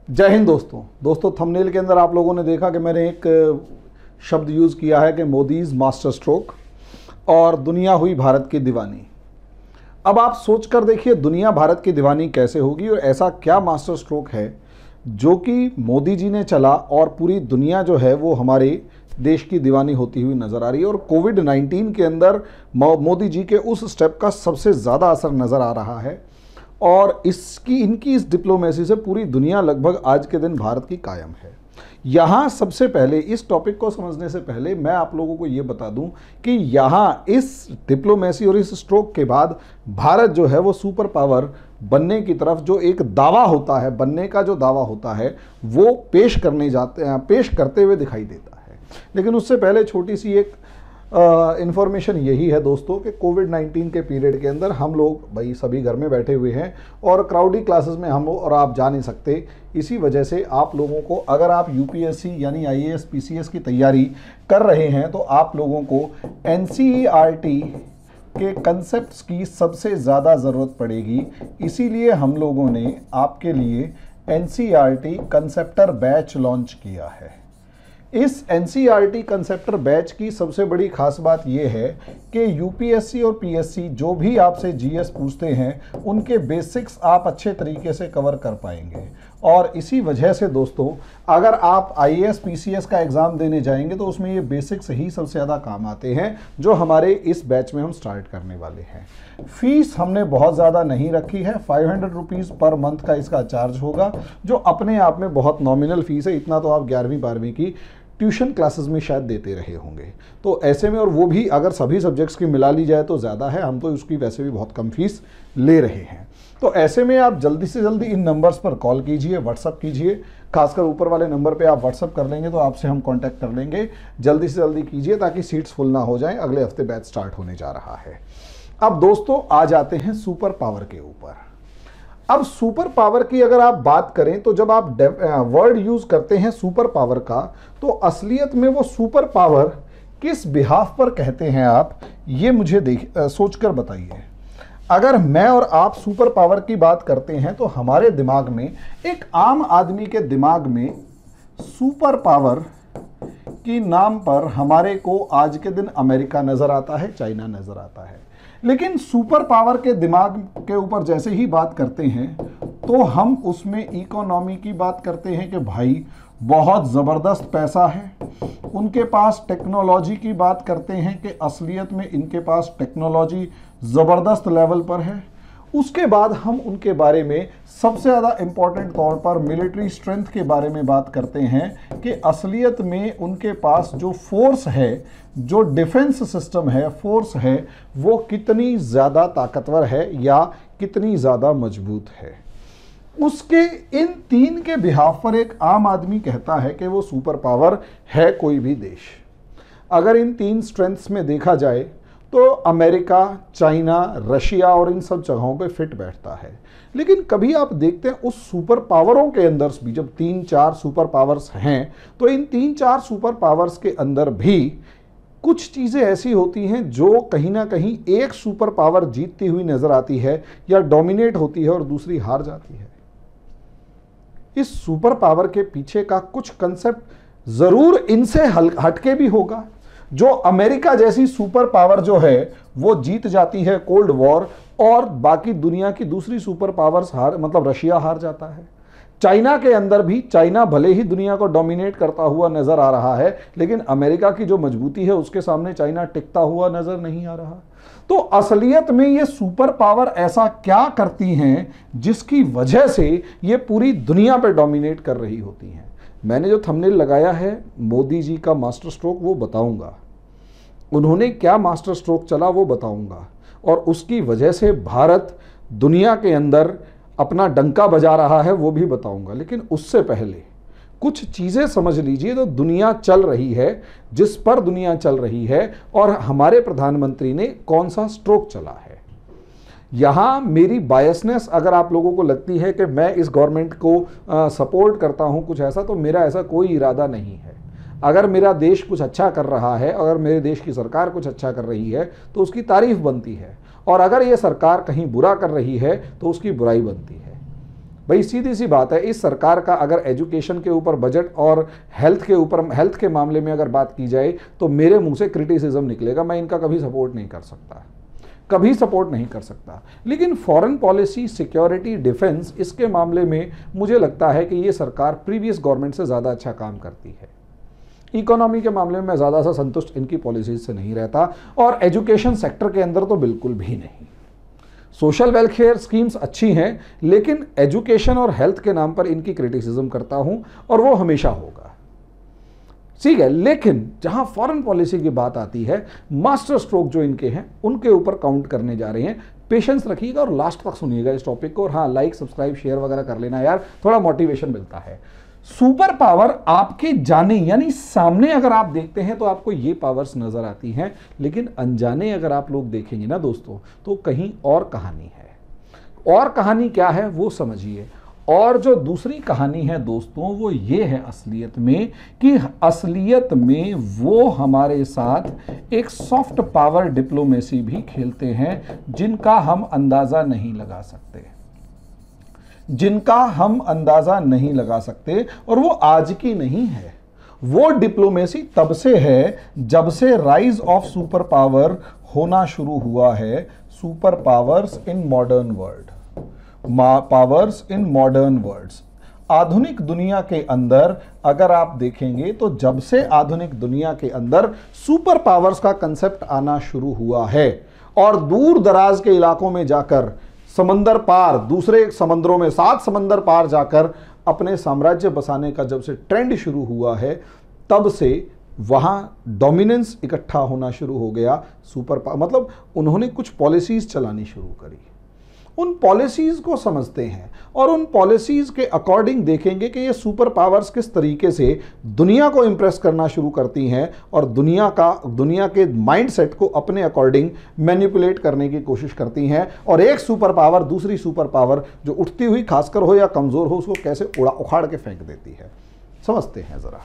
जय हिंद दोस्तों थंबनेल के अंदर आप लोगों ने देखा कि मैंने एक शब्द यूज़ किया है कि मोदीज मास्टर स्ट्रोक और दुनिया हुई भारत की दीवानी। अब आप सोच कर देखिए दुनिया भारत की दीवानी कैसे होगी और ऐसा क्या मास्टर स्ट्रोक है जो कि मोदी जी ने चला और पूरी दुनिया जो है वो हमारे देश की दीवानी होती हुई नज़र आ रही है। और कोविड-19 के अंदर मोदी जी के उस स्टेप का सबसे ज़्यादा असर नज़र आ रहा है और इनकी इस डिप्लोमेसी से पूरी दुनिया लगभग आज के दिन भारत की कायम है। यहाँ सबसे पहले इस टॉपिक को समझने से पहले मैं आप लोगों को ये बता दूं कि यहाँ इस डिप्लोमेसी और इस स्ट्रोक के बाद भारत जो है वो सुपर पावर बनने की तरफ जो एक दावा होता है, बनने का जो दावा होता है वो पेश करते हुए दिखाई देता है। लेकिन उससे पहले छोटी सी एक इन्फॉर्मेशन यही है दोस्तों कि कोविड-19 के पीरियड के अंदर हम लोग भाई सभी घर में बैठे हुए हैं और क्राउडी क्लासेस में हम लोग और आप जा नहीं सकते। इसी वजह से आप लोगों को अगर आप यूपीएससी यानी आईएएस पीसीएस की तैयारी कर रहे हैं तो आप लोगों को एनसीईआरटी के कंसेप्ट्स की सबसे ज़्यादा ज़रूरत पड़ेगी। इसीलिए हम लोगों ने आपके लिए एनसीईआरटी कंसेप्टर बैच लॉन्च किया है। इस एनसीईआरटी कंसेप्टर बैच की सबसे बड़ी खास बात यह है कि यूपीएससी और पीएससी जो भी आपसे जीएस पूछते हैं उनके बेसिक्स आप अच्छे तरीके से कवर कर पाएंगे। और इसी वजह से दोस्तों अगर आप आईएएस पीसीएस का एग्ज़ाम देने जाएंगे तो उसमें ये बेसिक्स ही सबसे ज़्यादा काम आते हैं जो हमारे इस बैच में हम स्टार्ट करने वाले हैं। फीस हमने बहुत ज़्यादा नहीं रखी है, 500 रुपीज़ पर मंथ का इसका चार्ज होगा जो अपने आप में बहुत नॉमिनल फीस है। इतना तो आप 11वीं 12वीं की ट्यूशन क्लासेस में शायद देते रहे होंगे। तो ऐसे में और वो भी अगर सभी सब्जेक्ट्स की मिला ली जाए तो ज़्यादा है, हम तो उसकी वैसे भी बहुत कम फीस ले रहे हैं। तो ऐसे में आप जल्दी से जल्दी इन नंबर्स पर कॉल कीजिए, व्हाट्सअप कीजिए। खासकर ऊपर वाले नंबर पे आप व्हाट्सअप कर लेंगे तो आपसे हम कांटेक्ट कर लेंगे। जल्दी से जल्दी कीजिए ताकि सीट्स फुल ना हो जाएं। अगले हफ्ते बैच स्टार्ट होने जा रहा है। अब दोस्तों आ जाते हैं सुपर पावर के ऊपर। अब सुपर पावर की अगर आप बात करें तो जब आप वर्ड यूज करते हैं सुपर पावर का तो असलियत में वो सुपर पावर किस बिहाफ पर कहते हैं आप ये मुझे सोचकर बताइए। अगर मैं और आप सुपर पावर की बात करते हैं तो हमारे दिमाग में, एक आम आदमी के दिमाग में सुपर पावर की नाम पर हमारे को आज के दिन अमेरिका नजर आता है, चाइना नजर आता है। लेकिन सुपर पावर के दिमाग के ऊपर जैसे ही बात करते हैं तो हम उसमें इकोनॉमी की बात करते हैं कि भाई बहुत ज़बरदस्त पैसा है। उनके पास टेक्नोलॉजी की बात करते हैं कि असलियत में इनके पास टेक्नोलॉजी ज़बरदस्त लेवल पर है। उसके बाद हम उनके बारे में सबसे ज़्यादा इम्पॉर्टेंट तौर पर मिलिट्री स्ट्रेंथ के बारे में बात करते हैं कि असलियत में उनके पास जो फोर्स है, जो डिफेंस सिस्टम है, फोर्स है, वो कितनी ज़्यादा ताकतवर है या कितनी ज़्यादा मजबूत है। उसके इन तीन के बिहाफ पर एक आम आदमी कहता है कि वो सुपर पावर है कोई भी देश। अगर इन तीन स्ट्रेंथ्स में देखा जाए तो अमेरिका, चाइना, रशिया और इन सब जगहों पे फिट बैठता है। लेकिन कभी आप देखते हैं उस सुपर पावरों के अंदर भी जब 3-4 सुपर पावर्स हैं तो इन 3-4 सुपर पावर्स के अंदर भी कुछ चीज़ें ऐसी होती हैं जो कहीं ना कहीं एक सुपर पावर जीतती हुई नजर आती है या डोमिनेट होती है और दूसरी हार जाती है। इस सुपर पावर के पीछे का कुछ कंसेप्ट जरूर इनसे हटके भी होगा। जो अमेरिका जैसी सुपर पावर जो है वो जीत जाती है कोल्ड वॉर और बाकी दुनिया की दूसरी सुपर पावर्स रशिया हार जाता है। चाइना के अंदर भी, चाइना भले ही दुनिया को डोमिनेट करता हुआ नजर आ रहा है लेकिन अमेरिका की जो मजबूती है उसके सामने चाइना टिकता हुआ नजर नहीं आ रहा। तो असलियत में ये सुपर पावर ऐसा क्या करती हैं जिसकी वजह से ये पूरी दुनिया पे डोमिनेट कर रही होती हैं। मैंने जो थंबनेल लगाया है मोदी जी का मास्टर स्ट्रोक वो बताऊंगा, उन्होंने क्या मास्टर स्ट्रोक चला वो बताऊंगा और उसकी वजह से भारत दुनिया के अंदर अपना डंका बजा रहा है वो भी बताऊंगा। लेकिन उससे पहले कुछ चीज़ें समझ लीजिए। तो दुनिया चल रही है, जिस पर दुनिया चल रही है और हमारे प्रधानमंत्री ने कौन सा स्ट्रोक चला है। यहाँ मेरी बायसनेस अगर आप लोगों को लगती है कि मैं इस गवर्नमेंट को सपोर्ट करता हूँ कुछ ऐसा, तो मेरा ऐसा कोई इरादा नहीं है। अगर मेरा देश कुछ अच्छा कर रहा है, अगर मेरे देश की सरकार कुछ अच्छा कर रही है तो उसकी तारीफ बनती है और अगर ये सरकार कहीं बुरा कर रही है तो उसकी बुराई बनती है। भाई सीधी सी बात है, इस सरकार का अगर एजुकेशन के ऊपर बजट और हेल्थ के ऊपर, हेल्थ के मामले में अगर बात की जाए तो मेरे मुंह से क्रिटिसिज्म निकलेगा, मैं इनका कभी सपोर्ट नहीं कर सकता, कभी सपोर्ट नहीं कर सकता। लेकिन फॉरेन पॉलिसी, सिक्योरिटी, डिफेंस, इसके मामले में मुझे लगता है कि ये सरकार प्रीवियस गवर्नमेंट से ज़्यादा अच्छा काम करती है। इकोनॉमी के मामले में मैं ज़्यादा सा संतुष्ट इनकी पॉलिसीज से नहीं रहता, और एजुकेशन सेक्टर के अंदर तो बिल्कुल भी नहीं। सोशल वेलफेयर स्कीम्स अच्छी हैं, लेकिन एजुकेशन और हेल्थ के नाम पर इनकी क्रिटिसिज्म करता हूं, और वो हमेशा होगा, ठीक है। लेकिन जहां फॉरेन पॉलिसी की बात आती है, मास्टर स्ट्रोक जो इनके हैं उनके ऊपर काउंट करने जा रहे हैं। पेशेंस रखिएगा और लास्ट तक सुनिएगा इस टॉपिक को, और हाँ, लाइक, सब्सक्राइब, शेयर वगैरह कर लेना यार, थोड़ा मोटिवेशन मिलता है। सुपर पावर आपके जाने यानी सामने अगर आप देखते हैं तो आपको ये पावर्स नजर आती हैं, लेकिन अनजाने अगर आप लोग देखेंगे ना दोस्तों, तो कहीं और कहानी है। और कहानी क्या है वो समझिए। और जो दूसरी कहानी है दोस्तों, वो ये है असलियत में, कि असलियत में वो हमारे साथ एक सॉफ्ट पावर डिप्लोमेसी भी खेलते हैं, जिनका हम अंदाजा नहीं लगा सकते, जिनका हम अंदाजा नहीं लगा सकते। और वो आज की नहीं है, वो डिप्लोमेसी तब से है जब से राइज ऑफ सुपर पावर होना शुरू हुआ है। Super powers in modern world, powers in modern worlds, आधुनिक दुनिया के अंदर अगर आप देखेंगे तो जब से आधुनिक दुनिया के अंदर सुपर पावर्स का कंसेप्ट आना शुरू हुआ है, और दूर दराज के इलाकों में जाकर, समंदर पार, दूसरे समंदरों में, 7 समंदर पार जाकर अपने साम्राज्य बसाने का जब से ट्रेंड शुरू हुआ है, तब से वहां डोमिनेंस इकट्ठा होना शुरू हो गया। सुपर पावर मतलब उन्होंने कुछ पॉलिसीज चलानी शुरू करी, उन पॉलिसीज को समझते हैं और उन पॉलिसीज के अकॉर्डिंग देखेंगे कि ये सुपर पावर्स किस तरीके से दुनिया को इंप्रेस करना शुरू करती हैं और दुनिया के माइंडसेट को अपने अकॉर्डिंग मैनिपुलेट करने की कोशिश करती हैं, और एक सुपर पावर दूसरी सुपर पावर जो उठती हुई खासकर हो या कमजोर हो, उसको कैसे उखाड़ के फेंक देती है। समझते हैं जरा।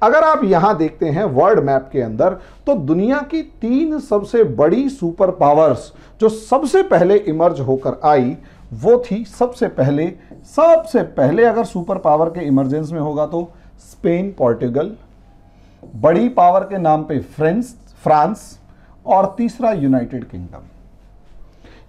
अगर आप यहां देखते हैं वर्ल्ड मैप के अंदर, तो दुनिया की 3 सबसे बड़ी सुपर पावर्स जो सबसे पहले इमर्ज होकर आई, वो थी सबसे पहले अगर सुपर पावर के इमरजेंस में होगा तो स्पेन, पोर्टुगल, बड़ी पावर के नाम पे फ्रांस, और तीसरा यूनाइटेड किंगडम।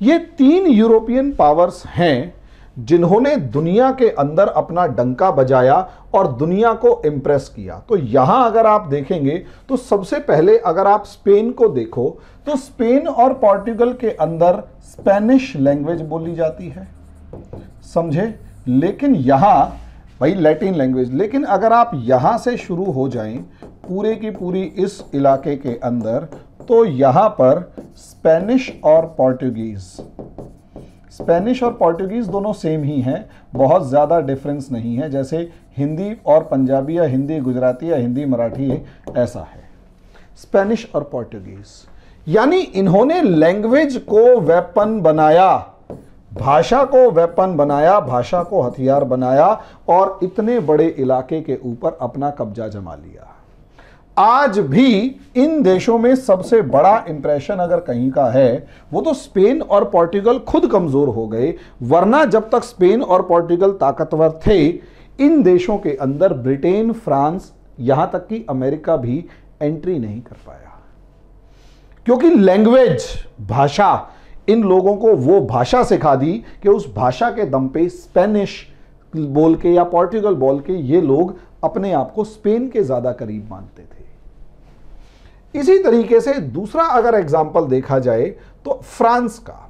ये 3 यूरोपियन पावर्स हैं जिन्होंने दुनिया के अंदर अपना डंका बजाया और दुनिया को इंप्रेस किया। तो यहां अगर आप देखेंगे तो सबसे पहले अगर आप स्पेन को देखो, तो स्पेन और पोर्टुगल के अंदर स्पेनिश लैंग्वेज बोली जाती है, समझे। लेकिन यहां भाई लैटिन लैंग्वेज, लेकिन अगर आप यहां से शुरू हो जाएं पूरे की पूरी इस इलाके के अंदर, तो यहां पर स्पेनिश और पोर्टुगीज दोनों सेम ही हैं, बहुत ज़्यादा डिफरेंस नहीं है, जैसे हिंदी और पंजाबी या हिंदी गुजराती या हिंदी मराठी ऐसा है। स्पेनिश और पोर्टुगीज यानी इन्होंने लैंग्वेज को वेपन बनाया, भाषा को वेपन बनाया, भाषा को हथियार बनाया, और इतने बड़े इलाके के ऊपर अपना कब्जा जमा लिया। आज भी इन देशों में सबसे बड़ा इंप्रेशन अगर कहीं का है, वो तो स्पेन और पोर्टुगल खुद कमजोर हो गए, वरना जब तक स्पेन और पोर्टुगल ताकतवर थे, इन देशों के अंदर ब्रिटेन, फ्रांस, यहां तक कि अमेरिका भी एंट्री नहीं कर पाया, क्योंकि लैंग्वेज, भाषा, इन लोगों को वो भाषा सिखा दी कि उस भाषा के दम पे स्पेनिश बोल के या पोर्टुगल बोल के ये लोग अपने आप को स्पेन के ज्यादा करीब मानते थे। इसी तरीके से दूसरा अगर एग्जाम्पल देखा जाए तो फ्रांस का,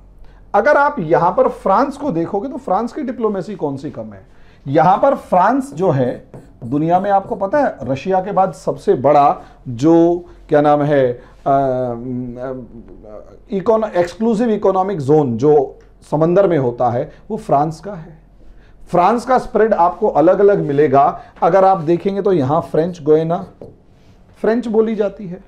अगर आप यहां पर फ्रांस को देखोगे तो फ्रांस की डिप्लोमेसी कौन सी कम है। यहां पर फ्रांस जो है दुनिया में आपको पता है रशिया के बाद सबसे बड़ा जो क्या नाम है एक्सक्लूसिव इकोनॉमिक जोन जो समंदर में होता है, वो फ्रांस का है। फ्रांस का स्प्रेड आपको अलग अलग मिलेगा। अगर आप देखेंगे तो यहां फ्रेंच गोयना, फ्रेंच बोली जाती है।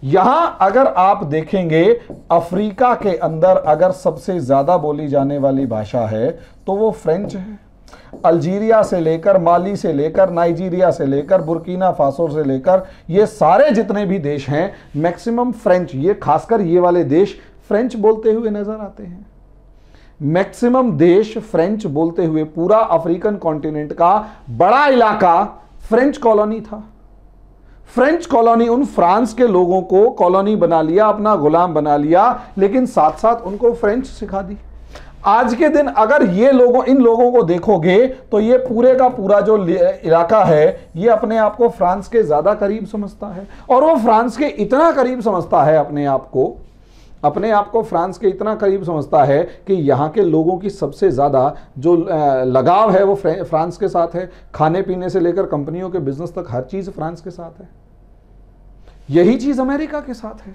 यहां अगर आप देखेंगे अफ्रीका के अंदर अगर सबसे ज्यादा बोली जाने वाली भाषा है तो वो फ्रेंच है। अल्जीरिया से लेकर, माली से लेकर, नाइजीरिया से लेकर, बुर्किना फासो से लेकर, ये सारे जितने भी देश हैं मैक्सिमम फ्रेंच, ये खासकर ये वाले देश फ्रेंच बोलते हुए नजर आते हैं। मैक्सिमम देश फ्रेंच बोलते हुए पूरा अफ्रीकन कॉन्टिनेंट का बड़ा इलाका फ्रेंच कॉलोनी था। फ्रेंच कॉलोनी उन फ्रांस के लोगों को कॉलोनी बना लिया, अपना गुलाम बना लिया, लेकिन साथ साथ उनको फ्रेंच सिखा दी। आज के दिन अगर इन लोगों को देखोगे तो ये पूरे का पूरा जो इलाका है ये अपने आप को फ्रांस के ज्यादा करीब समझता है, और वो फ्रांस के इतना करीब समझता है अपने आप को फ्रांस के इतना करीब समझता है कि यहाँ के लोगों की सबसे ज़्यादा जो लगाव है वो फ्रांस के साथ है। खाने पीने से लेकर कंपनियों के बिजनेस तक हर चीज़ फ्रांस के साथ है। यही चीज़ अमेरिका के साथ है,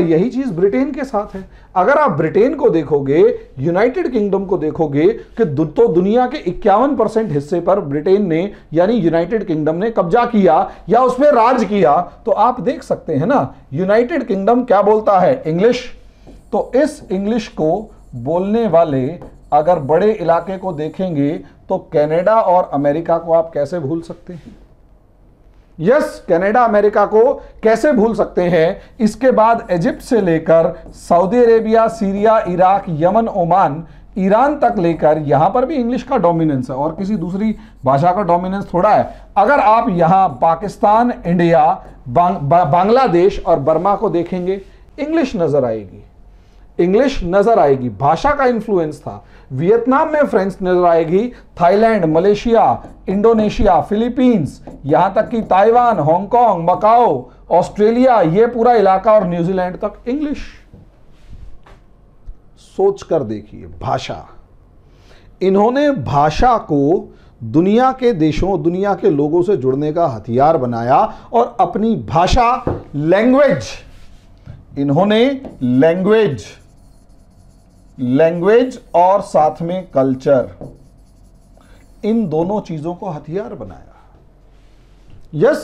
यही चीज़ ब्रिटेन के साथ है। अगर आप ब्रिटेन को देखोगे, यूनाइटेड किंगडम को देखोगे कि तो दुनिया के 51% हिस्से पर ब्रिटेन ने यानी यूनाइटेड किंगडम ने कब्जा किया या उस पर राज किया, तो आप देख सकते हैं ना यूनाइटेड किंगडम क्या बोलता है, इंग्लिश। तो इस इंग्लिश को बोलने वाले अगर बड़े इलाके को देखेंगे तो कनाडा और अमेरिका को आप कैसे भूल सकते हैं? यस, कनाडा अमेरिका को कैसे भूल सकते हैं? इसके बाद इजिप्ट से लेकर Saudi Arabia, Syria, Iraq, Yemen, Oman, Iran तक लेकर यहां पर भी इंग्लिश का डोमिनेंस है और किसी दूसरी भाषा का डोमिनेंस थोड़ा है। अगर आप यहां पाकिस्तान, इंडिया, बांग्लादेश और बर्मा को देखेंगे, इंग्लिश नजर आएगी, भाषा का इंफ्लुएंस था। वियतनाम में फ्रेंच नजर आएगी, थाईलैंड, मलेशिया, इंडोनेशिया, फिलीपींस, यहां तक कि ताइवान, हांगकांग, मकाओ, ऑस्ट्रेलिया, ये पूरा इलाका और न्यूजीलैंड तक इंग्लिश। सोच कर देखिए, भाषा, इन्होंने भाषा को दुनिया के देशों, दुनिया के लोगों से जुड़ने का हथियार बनाया और अपनी भाषा, लैंग्वेज, इन्होंने लैंग्वेज और साथ में कल्चर, इन दोनों चीजों को हथियार बनाया। यस,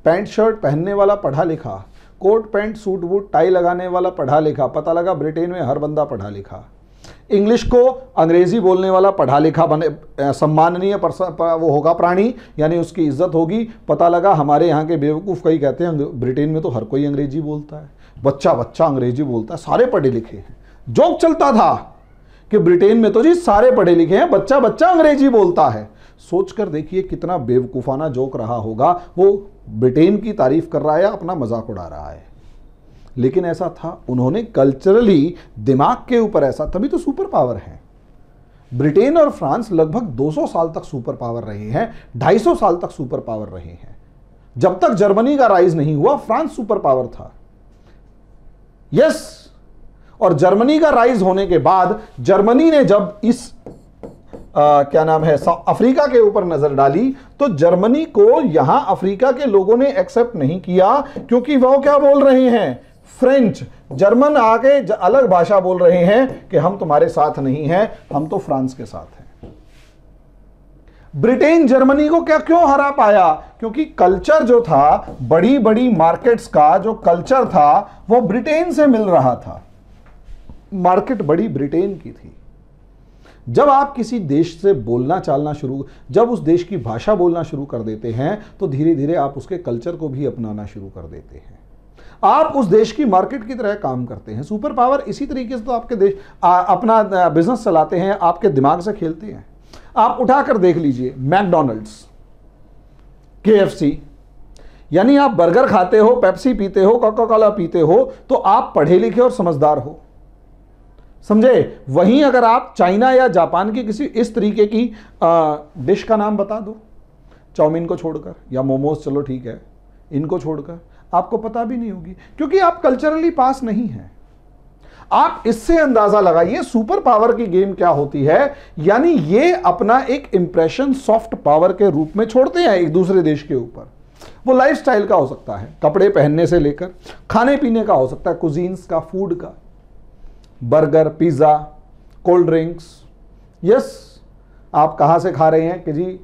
पैंट शर्ट पहनने वाला पढ़ा लिखा, coat pant suit boot tie लगाने वाला पढ़ा लिखा, पता लगा ब्रिटेन में हर बंदा पढ़ा लिखा। इंग्लिश को अंग्रेजी बोलने वाला पढ़ा लिखा बने, सम्माननीय वो होगा प्राणी, यानी उसकी इज्जत होगी। पता लगा हमारे यहाँ के बेवकूफ़ कई कहते हैं ब्रिटेन में तो हर कोई अंग्रेजी बोलता है, बच्चा बच्चा अंग्रेजी बोलता है, सारे पढ़े लिखे हैं। जोक चलता था कि ब्रिटेन में तो जी सारे पढ़े लिखे हैं, बच्चा बच्चा अंग्रेजी बोलता है। सोचकर देखिए कितना बेवकूफाना जोक रहा होगा। वो ब्रिटेन की तारीफ कर रहा है, अपना मजाक उड़ा रहा है, लेकिन ऐसा था। उन्होंने कल्चरली दिमाग के ऊपर ऐसा, तभी तो सुपर पावर है। ब्रिटेन और फ्रांस लगभग 200 साल तक सुपर पावर रहे हैं, 250 साल तक सुपर पावर रहे हैं। जब तक जर्मनी का राइज नहीं हुआ, फ्रांस सुपर पावर था। यस, और जर्मनी का राइज होने के बाद जर्मनी ने जब इस क्या नाम है अफ्रीका के ऊपर नजर डाली, तो जर्मनी को यहां अफ्रीका के लोगों ने एक्सेप्ट नहीं किया, क्योंकि वो क्या बोल रहे हैं, फ्रेंच। जर्मन आके अलग भाषा बोल रहे हैं कि हम तुम्हारे साथ नहीं हैं, हम तो फ्रांस के साथ हैं। ब्रिटेन जर्मनी को क्यों हरा पाया? क्योंकि कल्चर जो था, बड़ी बड़ी मार्केट्स का जो कल्चर था वो ब्रिटेन से मिल रहा था। मार्केट बड़ी ब्रिटेन की थी। जब आप किसी देश से बोलना चालना शुरू, जब उस देश की भाषा बोलना शुरू कर देते हैं, तो धीरे धीरे आप उसके कल्चर को भी अपनाना शुरू कर देते हैं। आप उस देश की मार्केट की तरह काम करते हैं। सुपर पावर इसी तरीके से तो आपके देश अपना बिजनेस चलाते हैं, आपके दिमाग से खेलते हैं। आप उठाकर देख लीजिए, मैकडॉनल्ड्स, KFC, यानी आप बर्गर खाते हो, पेप्सी पीते हो, कोका कोला पीते हो, तो आप पढ़े लिखे और समझदार हो, समझे। वहीं अगर आप चाइना या जापान की किसी इस तरीके की डिश का नाम बता दो, चाउमीन को छोड़कर, या मोमोज, चलो ठीक है, इनको छोड़कर, आपको पता भी नहीं होगी, क्योंकि आप कल्चरली पास नहीं हैं। आप इससे अंदाजा लगाइए सुपर पावर की गेम क्या होती है। यानी ये अपना एक इंप्रेशन सॉफ्ट पावर के रूप में छोड़ते हैं एक दूसरे देश के ऊपर। वो लाइफस्टाइल का हो सकता है, कपड़े पहनने से लेकर खाने पीने का हो सकता है, कुजीन्स का, फूड का, burger, pizza, cold drinks. Yes, आप कहां से खा रहे हैं कि जी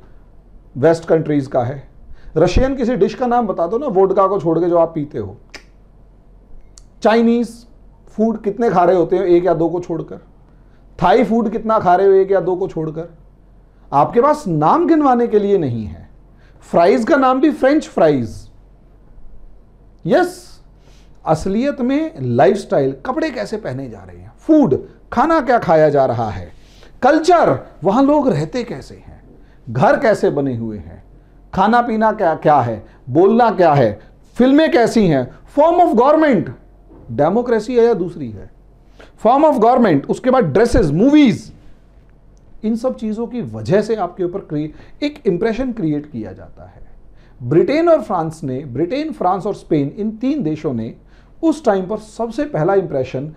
वेस्ट कंट्रीज का है। रशियन किसी डिश का नाम बता दो ना, वोडका को छोड़ के, जो आप पीते हो। चाइनीज फूड कितने खा रहे होते हो, एक या दो को छोड़कर। थाई फूड कितना खा रहे हो, एक या दो को छोड़कर। आपके पास नाम गिनवाने के लिए नहीं है। फ्राइज का नाम भी फ्रेंच फ्राइज। यस, असलियत में लाइफस्टाइल, कपड़े कैसे पहने जा रहे हैं, फूड खाना क्या खाया जा रहा है, कल्चर, वहां लोग रहते कैसे हैं, घर कैसे बने हुए हैं, खाना पीना क्या क्या है, बोलना क्या है, फिल्में कैसी हैं, फॉर्म ऑफ गवर्नमेंट, डेमोक्रेसी है या दूसरी है, फॉर्म ऑफ गवर्नमेंट, उसके बाद ड्रेसेस, मूवीज, इन सब चीजों की वजह से आपके ऊपर एक इंप्रेशन क्रिएट किया जाता है। ब्रिटेन और फ्रांस ने, ब्रिटेन, फ्रांस और स्पेन, इन तीन देशों ने उस टाइम पर सबसे पहला इंप्रेशन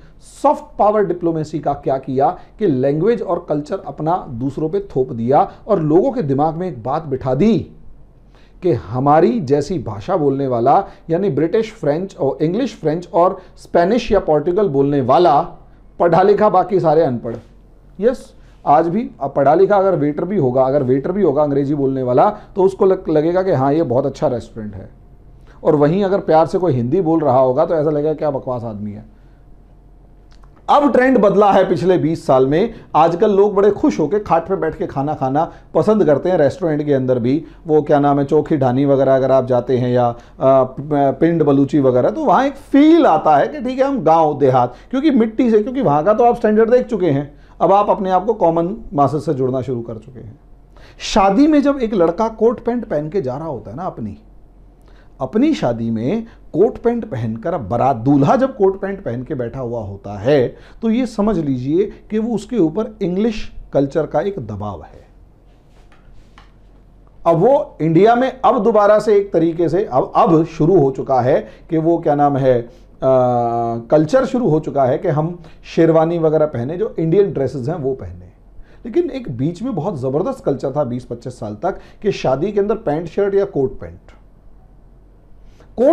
सॉफ्ट पावर डिप्लोमेसी का क्या किया कि लैंग्वेज और कल्चर अपना दूसरों पे थोप दिया और लोगों के दिमाग में एक बात बिठा दी कि हमारी जैसी भाषा बोलने वाला, यानी ब्रिटिश फ्रेंच और इंग्लिश फ्रेंच और स्पेनिश या पोर्टुगल बोलने वाला पढ़ा लिखा, बाकी सारे अनपढ़। यस, आज भी अब पढ़ा लिखा अगर वेटर भी होगा अंग्रेजी बोलने वाला, तो उसको लगेगा कि हाँ ये बहुत अच्छा रेस्टोरेंट है, और वहीं अगर प्यार से कोई हिंदी बोल रहा होगा तो ऐसा लगेगा क्या बकवास आदमी है। अब ट्रेंड बदला है पिछले 20 साल में। आजकल लोग बड़े खुश होकर खाट पे बैठ के खाना खाना पसंद करते हैं। रेस्टोरेंट के अंदर भी वो क्या नाम है, चौखी ढानी वगैरह अगर आप जाते हैं, या पिंड बलूची वगैरह, तो वहाँ एक फील आता है कि ठीक है हम गांव देहात, क्योंकि मिट्टी से, क्योंकि वहाँ का तो आप स्टैंडर्ड देख चुके हैं, अब आप अपने आप को कॉमन मासेस से जुड़ना शुरू कर चुके हैं। शादी में जब एक लड़का कोट पैंट पहन के जा रहा होता है ना, अपनी शादी में कोट पैंट पहनकर, बारात दूल्हा जब कोट पैंट पहन के बैठा हुआ होता है, तो ये समझ लीजिए कि वो उसके ऊपर इंग्लिश कल्चर का एक दबाव है। अब वो इंडिया में अब दोबारा से एक तरीके से अब शुरू हो चुका है कि वो क्या नाम है, कल्चर शुरू हो चुका है कि हम शेरवानी वगैरह पहने, जो इंडियन ड्रेसेस हैं वो पहने। लेकिन एक बीच में बहुत ज़बरदस्त कल्चर था 20-25 साल तक कि शादी के अंदर पैंट शर्ट या कोट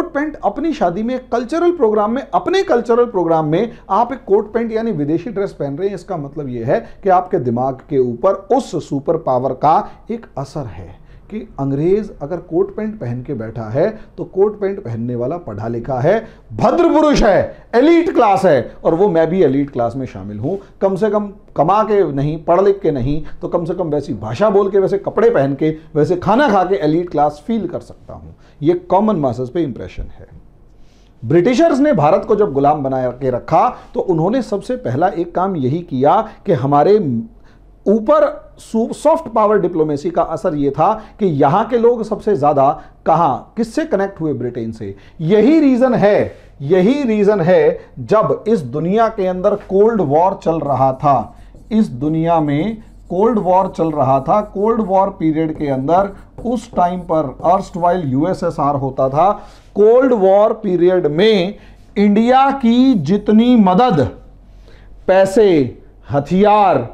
पैंट अपनी शादी में, कल्चरल प्रोग्राम में, अपने कल्चरल प्रोग्राम में आप एक कोट पैंट यानी विदेशी ड्रेस पहन रहे हैं, इसका मतलब यह है कि आपके दिमाग के ऊपर उस सुपर पावर का एक असर है कि अंग्रेज अगर कोट पैंट पहन के बैठा है तो कोट पैंट पहनने वाला पढ़ा लिखा है, भद्र पुरुष है, एलीट क्लास है, और वो मैं भी एलीट क्लास में शामिल हूं। कम से कम कमा के नहीं, पढ़ लिख के नहीं, तो कम से कम वैसी भाषा बोल के, वैसे कपड़े पहन के, वैसे खाना खा के एलीट क्लास फील कर सकता हूं। ये कॉमन मासेस पे इंप्रेशन है। ब्रिटिशर्स ने भारत को जब गुलाम बना के रखा तो उन्होंने सबसे पहला एक काम यही किया कि हमारे ऊपर सॉफ्ट पावर डिप्लोमेसी का असर यह था कि यहां के लोग सबसे ज्यादा कहां, किससे कनेक्ट हुए, ब्रिटेन से। यही रीजन है जब इस दुनिया के अंदर कोल्ड वॉर चल रहा था, इस दुनिया में कोल्ड वॉर चल रहा था, कोल्ड वॉर पीरियड के अंदर उस टाइम पर अर्स्टवाइल यूएसएसआर होता था। कोल्ड वॉर पीरियड में इंडिया की जितनी मदद, पैसे, हथियार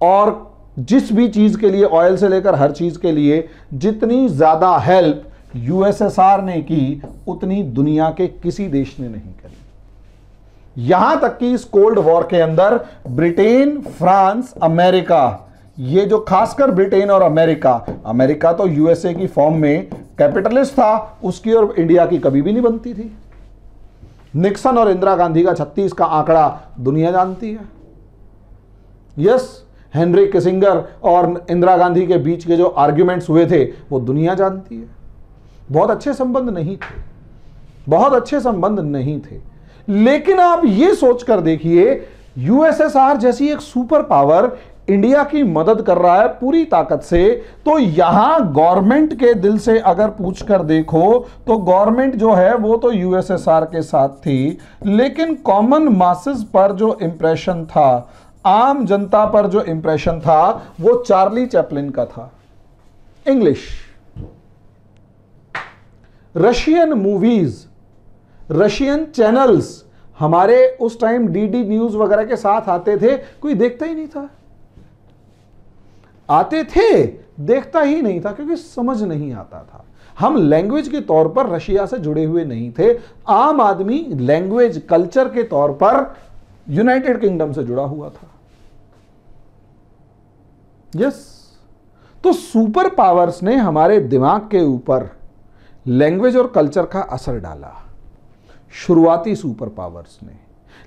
और जिस भी चीज के लिए, ऑयल से लेकर हर चीज के लिए जितनी ज्यादा हेल्प यूएसएसआर ने की, उतनी दुनिया के किसी देश ने नहीं करी। यहां तक कि इस कोल्ड वॉर के अंदर ब्रिटेन, फ्रांस, अमेरिका, ये जो खासकर ब्रिटेन और अमेरिका तो यूएसए की फॉर्म में कैपिटलिस्ट था, उसकी और इंडिया की कभी भी नहीं बनती थी। निक्सन और इंदिरा गांधी का 36 का आंकड़ा दुनिया जानती है। यस, हेनरी किसिंगर और इंदिरा गांधी के बीच के जो आर्ग्यूमेंट्स हुए थे वो दुनिया जानती है। बहुत अच्छे संबंध नहीं थे, लेकिन आप ये सोचकर देखिए, यूएसएसआर जैसी एक सुपर पावर इंडिया की मदद कर रहा है पूरी ताकत से, तो यहां गवर्नमेंट के दिल से अगर पूछकर देखो तो गवर्नमेंट जो है वो तो यूएसएसआर के साथ थी, लेकिन कॉमन मासेस पर जो इंप्रेशन था, आम जनता पर जो इंप्रेशन था, वो चार्ली चैपलिन का था। English, Russian movies, Russian channels हमारे उस टाइम डीडी न्यूज वगैरह के साथ आते थे, कोई देखता ही नहीं था। आते थे, देखता ही नहीं था, क्योंकि समझ नहीं आता था। हम लैंग्वेज के तौर पर रशिया से जुड़े हुए नहीं थे। आम आदमी लैंग्वेज, कल्चर के तौर पर यूनाइटेड किंगडम से जुड़ा हुआ था। यस, तो सुपर पावर्स ने हमारे दिमाग के ऊपर लैंग्वेज और कल्चर का असर डाला, शुरुआती सुपर पावर्स ने।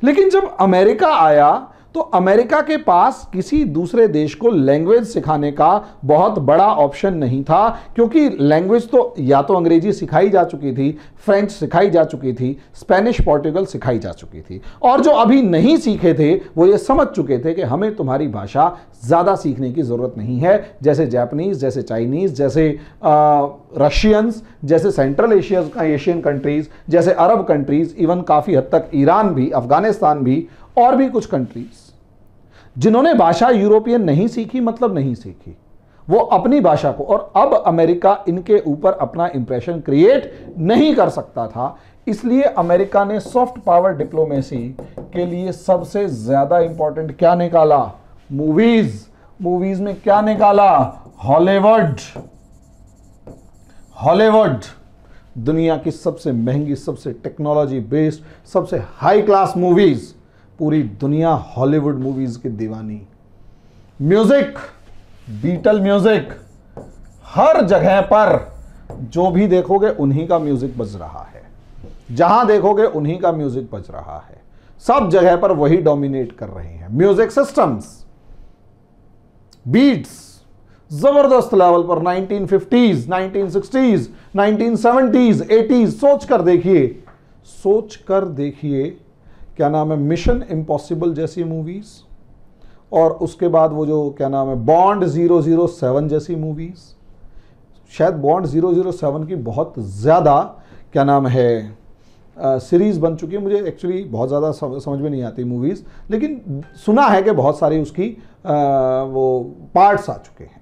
लेकिन जब अमेरिका आया तो अमेरिका के पास किसी दूसरे देश को लैंग्वेज सिखाने का बहुत बड़ा ऑप्शन नहीं था, क्योंकि लैंग्वेज तो या तो अंग्रेजी सिखाई जा चुकी थी, फ्रेंच सिखाई जा चुकी थी, स्पेनिश पोर्टुगल सिखाई जा चुकी थी, और जो अभी नहीं सीखे थे वो ये समझ चुके थे कि हमें तुम्हारी भाषा ज़्यादा सीखने की ज़रूरत नहीं है, जैसे जापानीज़, जैसे चाइनीज़, जैसे रशियंस, जैसे सेंट्रल एशियन कंट्रीज़, जैसे अरब कंट्रीज़, इवन काफ़ी हद तक ईरान भी, अफगानिस्तान भी, और भी कुछ कंट्रीज़ जिन्होंने भाषा यूरोपियन नहीं सीखी, मतलब नहीं सीखी, वो अपनी भाषा को, और अब अमेरिका इनके ऊपर अपना इंप्रेशन क्रिएट नहीं कर सकता था, इसलिए अमेरिका ने सॉफ्ट पावर डिप्लोमेसी के लिए सबसे ज्यादा इंपॉर्टेंट क्या निकाला? मूवीज। मूवीज में क्या निकाला? हॉलीवुड। हॉलीवुड दुनिया की सबसे महंगी, सबसे टेक्नोलॉजी बेस्ड, सबसे हाई क्लास मूवीज। पूरी दुनिया हॉलीवुड मूवीज की दीवानी। म्यूजिक, बीटल म्यूजिक, हर जगह पर जो भी देखोगे उन्हीं का म्यूजिक बज रहा है, जहां देखोगे उन्हीं का म्यूजिक बज रहा है, सब जगह पर वही डोमिनेट कर रहे हैं। म्यूजिक सिस्टम्स, बीट्स जबरदस्त लेवल पर 1950s, 1960s, 1970s, 80s। सोच कर देखिए क्या नाम है, मिशन इम्पॉसिबल जैसी मूवीज, और उसके बाद वो जो क्या नाम है, बॉन्ड 007 जैसी मूवीज। शायद बॉन्ड 007 की बहुत ज़्यादा क्या नाम है सीरीज बन चुकी है, मुझे एक्चुअली बहुत ज़्यादा समझ में नहीं आती मूवीज़, लेकिन सुना है कि बहुत सारी उसकी वो पार्ट्स आ चुके हैं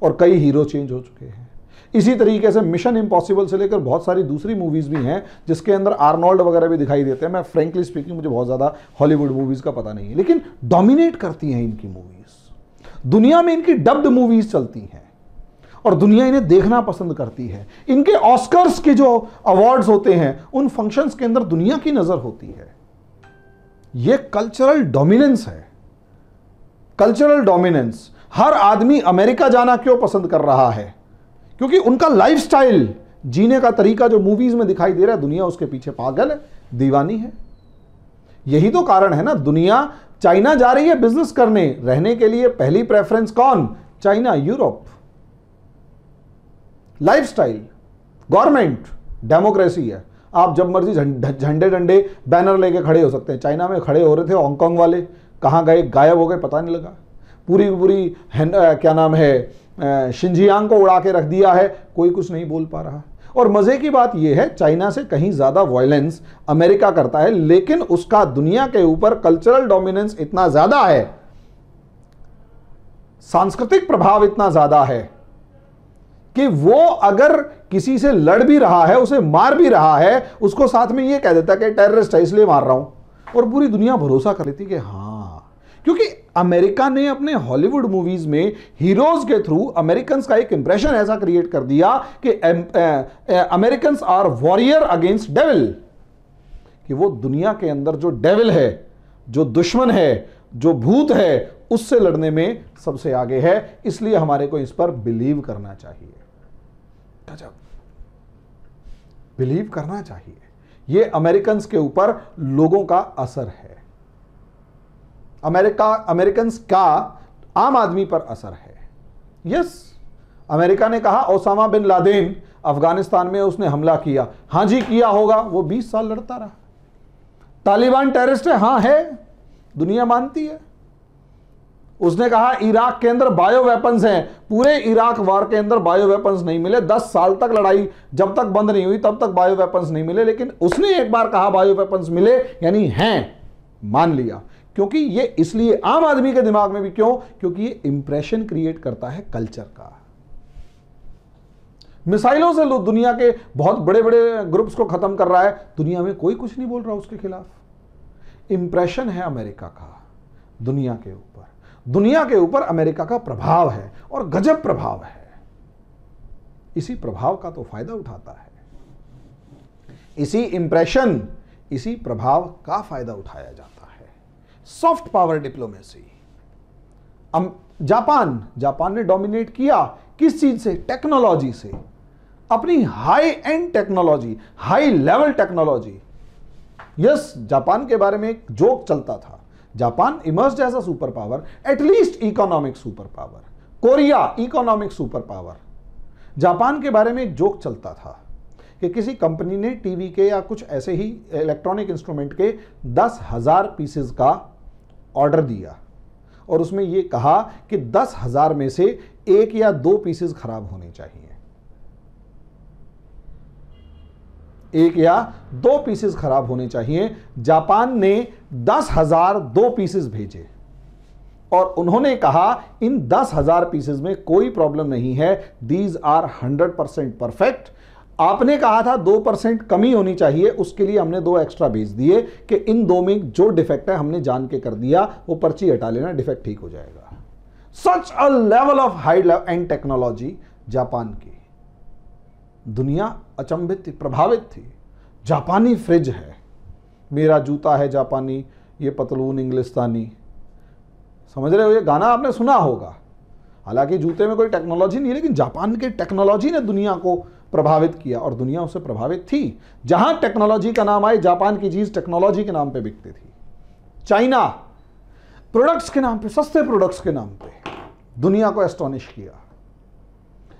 और कई हीरो चेंज हो चुके हैं। इसी तरीके से मिशन इम्पॉसिबल से लेकर बहुत सारी दूसरी मूवीज़ भी हैं जिसके अंदर आर्नोल्ड वगैरह भी दिखाई देते हैं। मैं फ्रेंकली स्पीकिंग मुझे बहुत ज़्यादा हॉलीवुड मूवीज़ का पता नहीं है, लेकिन डोमिनेट करती हैं इनकी मूवीज़। दुनिया में इनकी डब्ड मूवीज़ चलती हैं और दुनिया इन्हें देखना पसंद करती है। इनके ऑस्कर्स के जो अवार्ड्स होते हैं उन फंक्शंस के अंदर दुनिया की नज़र होती है। यह कल्चरल डोमिनेंस है, कल्चरल डोमिनेंस। हर आदमी अमेरिका जाना क्यों पसंद कर रहा है? क्योंकि उनका लाइफस्टाइल, जीने का तरीका जो मूवीज में दिखाई दे रहा है, दुनिया उसके पीछे पागल है, दीवानी है। यही तो कारण है ना, दुनिया चाइना जा रही है बिजनेस करने, रहने के लिए पहली प्रेफरेंस कौन? China, Europe. Lifestyle, government, democracy है, आप जब मर्जी झंडे डंडे बैनर लेके खड़े हो सकते हैं। चाइना में खड़े हो रहे थे हांगकांग वाले, कहाँ गए, गायब हो गए, पता नहीं लगा। पूरी क्या नाम है, शिंजियांग को उड़ा के रख दिया है, कोई कुछ नहीं बोल पा रहा। और मजे की बात यह है, चाइना से कहीं ज्यादा वायलेंस अमेरिका करता है, लेकिन उसका दुनिया के ऊपर कल्चरल डोमिनेंस इतना ज्यादा है, सांस्कृतिक प्रभाव इतना ज्यादा है कि वो अगर किसी से लड़ भी रहा है, उसे मार भी रहा है, उसको साथ में ये कह देता है कि टेररिस्ट है इसलिए मार रहा हूं, और पूरी दुनिया भरोसा कर लेती कि हाँ, क्योंकि अमेरिका ने अपने हॉलीवुड मूवीज में हीरोज के थ्रू अमेरिकन्स का एक इंप्रेशन ऐसा क्रिएट कर दिया कि Americans are warrior against devil, कि वो दुनिया के अंदर जो डेविल है, जो दुश्मन है, जो भूत है, उससे लड़ने में सबसे आगे है। इसलिए हमारे को इस पर बिलीव करना चाहिए, गजब, बिलीव करना चाहिए। ये अमेरिकन्स के ऊपर लोगों का असर है, अमेरिकन्स का आम आदमी पर असर है। यस, अमेरिका ने कहा ओसामा बिन लादेन अफगानिस्तान में उसने हमला किया, हां जी किया होगा, वो 20 साल लड़ता रहा। तालिबान टेररिस्ट है, हां है, दुनिया मानती है। उसने कहा इराक के अंदर बायो वेपन्स हैं, पूरे इराक वार के अंदर बायो वेपन्स नहीं मिले, 10 साल तक लड़ाई जब तक बंद नहीं हुई तब तक बायो वेपन्स नहीं मिले, लेकिन उसने एक बार कहा बायो वेपन्स मिले, यानी हैं, मान लिया। क्योंकि ये इसलिए आम आदमी के दिमाग में भी, क्यों? क्योंकि ये इंप्रेशन क्रिएट करता है कल्चर का। मिसाइलों से लोग दुनिया के बहुत बड़े बड़े ग्रुप्स को खत्म कर रहा है, दुनिया में कोई कुछ नहीं बोल रहा उसके खिलाफ। इंप्रेशन है अमेरिका का दुनिया के ऊपर, दुनिया के ऊपर अमेरिका का प्रभाव है, और गजब प्रभाव है। इसी प्रभाव का तो फायदा उठाता है, इसी इंप्रेशन, इसी प्रभाव का फायदा उठाया जाता है। Soft power diplomacy. जापान ने डोमिनेट किया किस चीज से? टेक्नोलॉजी से, अपनी high end technology, high level technology. Yes, Japan के बारे में एक जोक चलता था, Japan emerged as a super power, at least economic super power. Korea economic super power. Japan के बारे में एक जोक चलता था कि किसी कंपनी ने टीवी के या कुछ ऐसे ही इलेक्ट्रॉनिक इंस्ट्रूमेंट के 10,000 पीसेस का ऑर्डर दिया और उसमें यह कहा कि 10,000 में से 1 या 2 पीसेस खराब होने चाहिए, 1 या 2 पीसेस खराब होने चाहिए। जापान ने 10,000 2 पीसेस भेजे और उन्होंने कहा इन 10,000 पीसेस में कोई प्रॉब्लम नहीं है, दीज आर 100% परफेक्ट। आपने कहा था 2% कमी होनी चाहिए, उसके लिए हमने 2 एक्स्ट्रा भेज दिए कि इन 2 में जो डिफेक्ट है हमने जान के कर दिया, वो पर्ची हटा लेना, डिफेक्ट ठीक हो जाएगा। Such a level of high end technology Japan की। दुनिया अचंभित थी, प्रभावित थी। जापानी फ्रिज है, मेरा जूता है जापानी, ये पतलून इंग्लिस्तानी। समझ रहे हो, ये गाना आपने सुना होगा। हालांकि जूते में कोई टेक्नोलॉजी नहीं है, लेकिन जापान की टेक्नोलॉजी ने दुनिया को प्रभावित किया और दुनिया उससे प्रभावित थी। जहां टेक्नोलॉजी का नाम आए, जापान की चीज टेक्नोलॉजी के नाम पे बिकती थी। चाइना प्रोडक्ट्स के नाम पे, सस्ते प्रोडक्ट्स के नाम पे दुनिया को एस्टोनिश किया।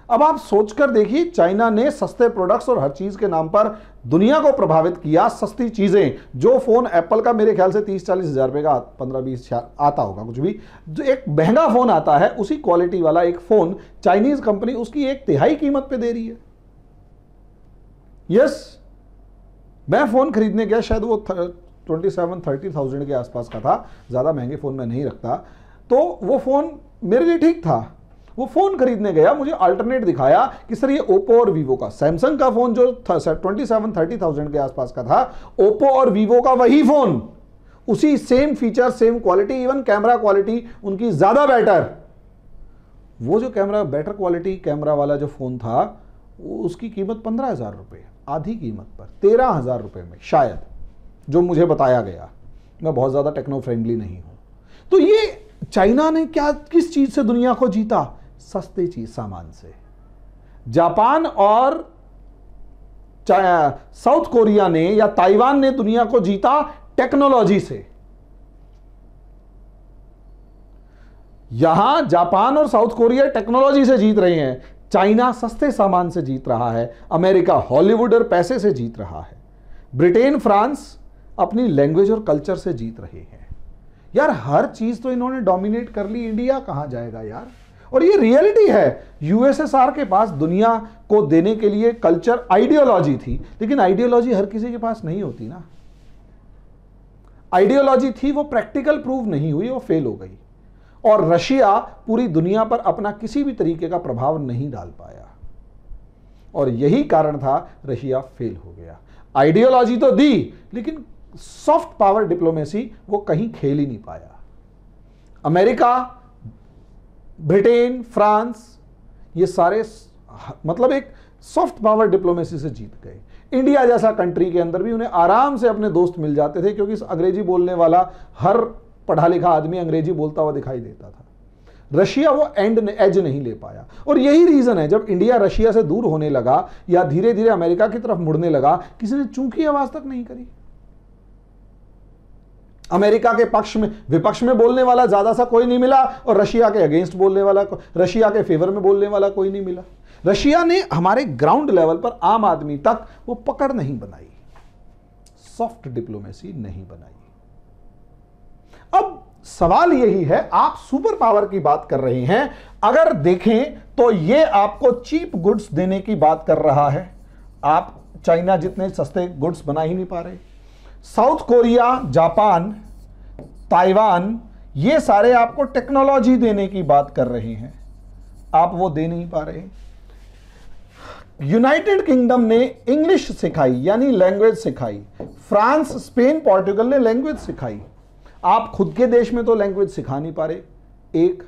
अब आप सोचकर देखिए, चाइना ने सस्ते प्रोडक्ट्स और हर चीज के नाम पर दुनिया को प्रभावित किया। सस्ती चीजें, जो फोन एप्पल का मेरे ख्याल से 30-40 हजार रुपए का, 15-20 आता होगा कुछ भी, जो एक महंगा फोन आता है, उसी क्वालिटी वाला एक फोन चाइनीज कंपनी उसकी 1/3 कीमत पे दे रही है। यस, मैं फोन खरीदने गया, शायद वो 27-30,000 के आसपास का था, ज्यादा महंगे फोन मैं नहीं रखता, तो वो फोन मेरे लिए ठीक था। वो फोन खरीदने गया, मुझे अल्टरनेट दिखाया कि सर ये ओप्पो और वीवो का, सैमसंग का फोन जो 27-30,000 के आसपास का था, ओप्पो और वीवो का वही फोन, उसी same feature, same quality, even camera quality उनकी ज्यादा बेटर। वो जो कैमरा बेटर क्वालिटी कैमरा वाला जो फोन था, उसकी कीमत 15,000 रुपये, आधी कीमत पर 13,000 रुपये में शायद, जो मुझे बताया गया। मैं बहुत ज्यादा टेक्नो फ्रेंडली नहीं हूं। तो ये चाइना ने क्या, किस चीज से दुनिया को जीता? सस्ते चीज सामान से। जापान और साउथ कोरिया ने या ताइवान ने दुनिया को जीता टेक्नोलॉजी से। यहां जापान और साउथ कोरिया टेक्नोलॉजी से जीत रहे हैं, चाइना सस्ते सामान से जीत रहा है, अमेरिका हॉलीवुड और पैसे से जीत रहा है, ब्रिटेन फ्रांस अपनी लैंग्वेज और कल्चर से जीत रहे हैं। यार हर चीज तो इन्होंने डोमिनेट कर ली, इंडिया कहां जाएगा यार? और ये रियलिटी है। यूएसएसआर के पास दुनिया को देने के लिए कल्चर, आइडियोलॉजी थी, लेकिन आइडियोलॉजी हर किसी के पास नहीं होती ना। आइडियोलॉजी थी, वो प्रैक्टिकल प्रूव नहीं हुई, वो फेल हो गई। और रशिया पूरी दुनिया पर अपना किसी भी तरीके का प्रभाव नहीं डाल पाया, और यही कारण था रशिया फेल हो गया। आइडियोलॉजी तो दी, लेकिन सॉफ्ट पावर डिप्लोमेसी वो कहीं खेल ही नहीं पाया। अमेरिका, ब्रिटेन, फ्रांस, ये सारे मतलब एक सॉफ्ट पावर डिप्लोमेसी से जीत गए। इंडिया जैसा कंट्री के अंदर भी उन्हें आराम से अपने दोस्त मिल जाते थे, क्योंकि अंग्रेजी बोलने वाला हर पढ़ा लिखा आदमी अंग्रेजी बोलता हुआ दिखाई देता था। रशिया वो एज नहीं ले पाया, और यही रीजन है, जब इंडिया रशिया से दूर होने लगा या धीरे धीरे अमेरिका की तरफ मुड़ने लगा, किसी ने चूं की आवाज तक नहीं करी। अमेरिका के पक्ष में, विपक्ष में बोलने वाला ज्यादा सा कोई नहीं मिला, और रशिया के अगेंस्ट बोलने वाला, रशिया के फेवर में बोलने वाला कोई नहीं मिला। रशिया ने हमारे ग्राउंड लेवल पर आम आदमी तक वो पकड़ नहीं बनाई, सॉफ्ट डिप्लोमेसी नहीं बनाई। अब सवाल यही है, आप सुपर पावर की बात कर रहे हैं, अगर देखें तो ये आपको चीप गुड्स देने की बात कर रहा है। आप चाइना जितने सस्ते गुड्स बना ही नहीं पा रहे। साउथ कोरिया, जापान, ताइवान, ये सारे आपको टेक्नोलॉजी देने की बात कर रहे हैं, आप वो दे नहीं पा रहे। यूनाइटेड किंगडम ने इंग्लिश सिखाई, यानी लैंग्वेज सिखाई। फ्रांस, स्पेन, पोर्टुगल ने लैंग्वेज सिखाई। आप खुद के देश में तो लैंग्वेज सिखा नहीं पा रहे। एक,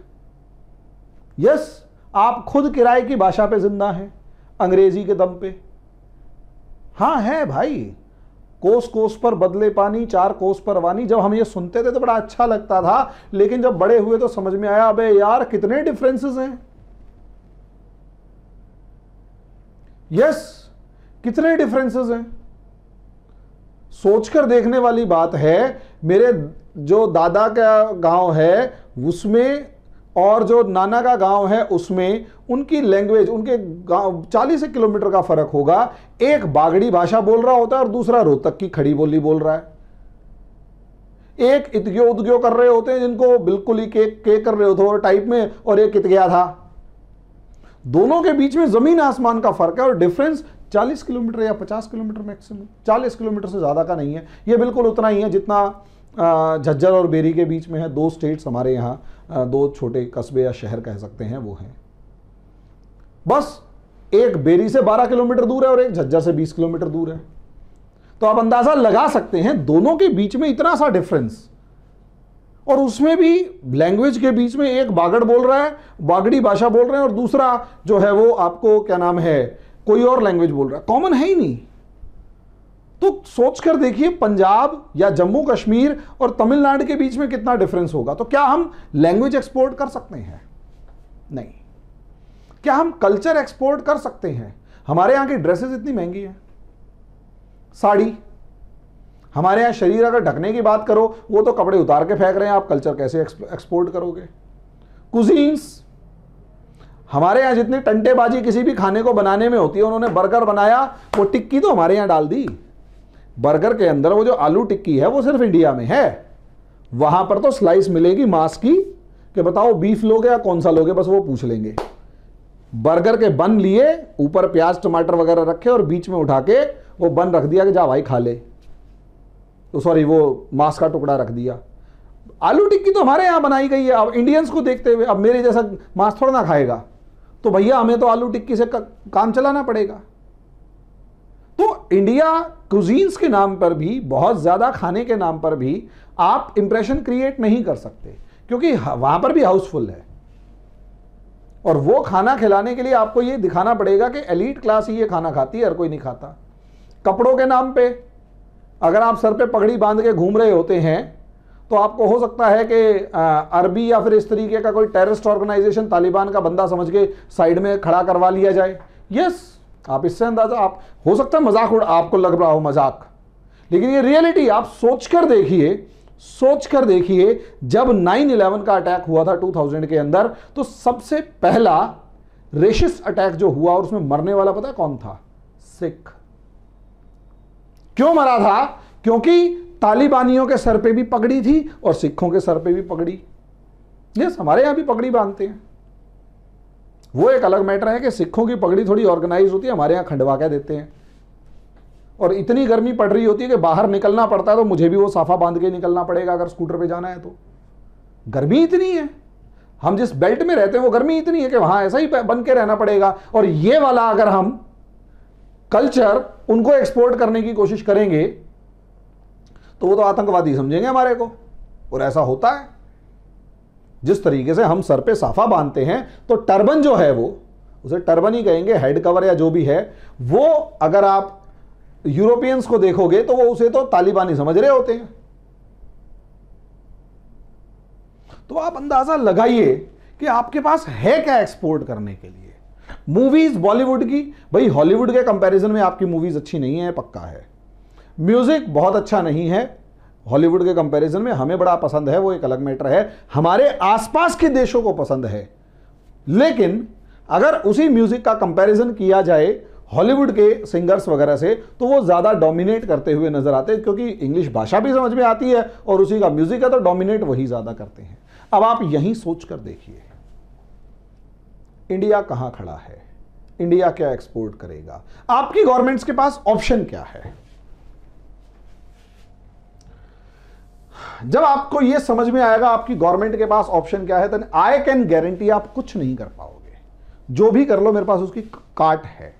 यस, आप खुद किराए की भाषा पे जिंदा हैं, अंग्रेजी के दम पे। हां है भाई, कोस कोस पर बदले पानी, 4 कोस पर वानी। जब हम ये सुनते थे तो बड़ा अच्छा लगता था, लेकिन जब बड़े हुए तो समझ में आया, अबे यार कितने डिफरेंसेस हैं। यस, कितने डिफरेंसेस हैं। सोचकर देखने वाली बात है। मेरे जो दादा का गांव है उसमें और जो नाना का गांव है उसमें उनकी लैंग्वेज, उनके गांव 40 किलोमीटर का फर्क होगा। एक बागड़ी भाषा बोल रहा होता है और दूसरा रोहतक की खड़ी बोली बोल रहा है। एक इतग्यो उदग्यो कर रहे होते हैं जिनको बिल्कुल ही के कर रहे होते टाइप में, और एक इत गया था। दोनों के बीच में जमीन आसमान का फर्क है और डिफरेंस 40 किलोमीटर या 50 किलोमीटर मैक्सिमम, 40 किलोमीटर से ज़्यादा का नहीं है। ये बिल्कुल उतना ही है जितना झज्जर और बेरी के बीच में है। दो स्टेट्स हमारे यहाँ, दो छोटे कस्बे या शहर कह सकते हैं, वो हैं। बस एक बेरी से 12 किलोमीटर दूर है और एक झज्जर से 20 किलोमीटर दूर है। तो आप अंदाजा लगा सकते हैं दोनों के बीच में इतना सा डिफरेंस, और उसमें भी लैंग्वेज के बीच में एक बागड़ बोल रहा है, बागड़ी भाषा बोल रहे हैं, और दूसरा जो है वो आपको क्या नाम है, कोई और लैंग्वेज बोल रहा है। कॉमन है ही नहीं। तो सोच कर देखिए पंजाब या जम्मू कश्मीर और तमिलनाडु के बीच में कितना डिफरेंस होगा। तो क्या हम लैंग्वेज एक्सपोर्ट कर सकते हैं? नहीं। क्या हम कल्चर एक्सपोर्ट कर सकते हैं? हमारे यहां की ड्रेसेस इतनी महंगी है, साड़ी। हमारे यहां शरीर अगर ढकने की बात करो, वो तो कपड़े उतार के फेंक रहे हैं, आप कल्चर कैसे एक्सपोर्ट करोगे? कुजीन्स, हमारे यहां जितनी टंटेबाजी किसी भी खाने को बनाने में होती है, उन्होंने बर्गर बनाया, वो टिक्की तो हमारे यहां डाल दी। बर्गर के अंदर वो जो आलू टिक्की है वो सिर्फ इंडिया में है। वहां पर तो स्लाइस मिलेगी मांस की कि बताओ बीफ लोगे या कौन सा लोगे, बस वो पूछ लेंगे। बर्गर के बन लिए, ऊपर प्याज टमाटर वगैरह रखे और बीच में उठा के वो बन रख दिया कि जा भाई खा ले, तो सॉरी वो मांस का टुकड़ा रख दिया। आलू टिक्की तो हमारे यहां बनाई गई है। अब इंडियंस को देखते हुए, अब मेरे जैसा मांस थोड़ा ना खाएगा, तो भैया हमें तो आलू टिक्की से काम चलाना पड़ेगा। तो इंडिया कुजीन्स के नाम पर भी, बहुत ज्यादा खाने के नाम पर भी आप इंप्रेशन क्रिएट नहीं कर सकते, क्योंकि वहां पर भी हाउसफुल है। और वो खाना खिलाने के लिए आपको ये दिखाना पड़ेगा कि एलीट क्लास ही ये खाना खाती है, हर कोई नहीं खाता। कपड़ों के नाम पे अगर आप सर पे पगड़ी बांध के घूम रहे होते हैं, तो आपको हो सकता है कि अरबी या फिर इस तरीके का कोई टेररिस्ट ऑर्गेनाइजेशन, तालिबान का बंदा समझ के साइड में खड़ा करवा लिया जाए। यस, आप इससे अंदाजा, आप हो सकता है मजाक आपको लग रहा हो मजाक, लेकिन ये रियलिटी। आप सोचकर देखिए, जब 9/11 का अटैक हुआ था 2000 के अंदर, तो सबसे पहला रेशिस्ट अटैक जो हुआ और उसमें मरने वाला पता है कौन था? सिख। क्यों मरा था? क्योंकि तालिबानियों के सर पे भी पगड़ी थी और सिखों के सर पे भी पगड़ी। यस, हमारे यहां भी पगड़ी बांधते हैं। वो एक अलग मैटर है कि सिखों की पगड़ी थोड़ी ऑर्गेनाइज होती है, हमारे यहां खंडवा के देते हैं। और इतनी गर्मी पड़ रही होती है कि बाहर निकलना पड़ता है, तो मुझे भी वो साफा बांध के निकलना पड़ेगा अगर स्कूटर पे जाना है तो। गर्मी इतनी है, हम जिस बेल्ट में रहते हैं वो गर्मी इतनी है कि वहां ऐसा ही बन के रहना पड़ेगा। और ये वाला अगर हम कल्चर उनको एक्सपोर्ट करने की कोशिश करेंगे तो वो तो आतंकवादी समझेंगे हमारे को। और ऐसा होता है। जिस तरीके से हम सर पे साफा बांधते हैं, तो टर्बन जो है वो, उसे टर्बन ही कहेंगे, हेड कवर या जो भी है वो, अगर आप यूरोपियंस को देखोगे तो वो उसे तो तालिबानी समझ रहे होते हैं। तो आप अंदाजा लगाइए कि आपके पास है क्या एक्सपोर्ट करने के लिए। मूवीज बॉलीवुड की, भाई हॉलीवुड के कंपैरिजन में आपकी मूवीज अच्छी नहीं है, पक्का है। म्यूजिक बहुत अच्छा नहीं है हॉलीवुड के कंपैरिजन में, हमें बड़ा पसंद है, वो एक अलग मैटर है, हमारे आसपास के देशों को पसंद है। लेकिन अगर उसी म्यूजिक का कंपैरिजन किया जाए हॉलीवुड के सिंगर्स वगैरह से, तो वो ज्यादा डोमिनेट करते हुए नजर आते हैं, क्योंकि इंग्लिश भाषा भी समझ में आती है और उसी का म्यूजिक है, तो डोमिनेट वही ज्यादा करते हैं। अब आप यहीं सोच कर देखिए, इंडिया कहां खड़ा है, इंडिया क्या एक्सपोर्ट करेगा, आपकी गवर्नमेंट्स के पास ऑप्शन क्या है। जब आपको यह समझ में आएगा आपकी गवर्नमेंट के पास ऑप्शन क्या है, तो आई कैन गारंटी आप कुछ नहीं कर पाओगे। जो भी कर लो मेरे पास उसकी काट है।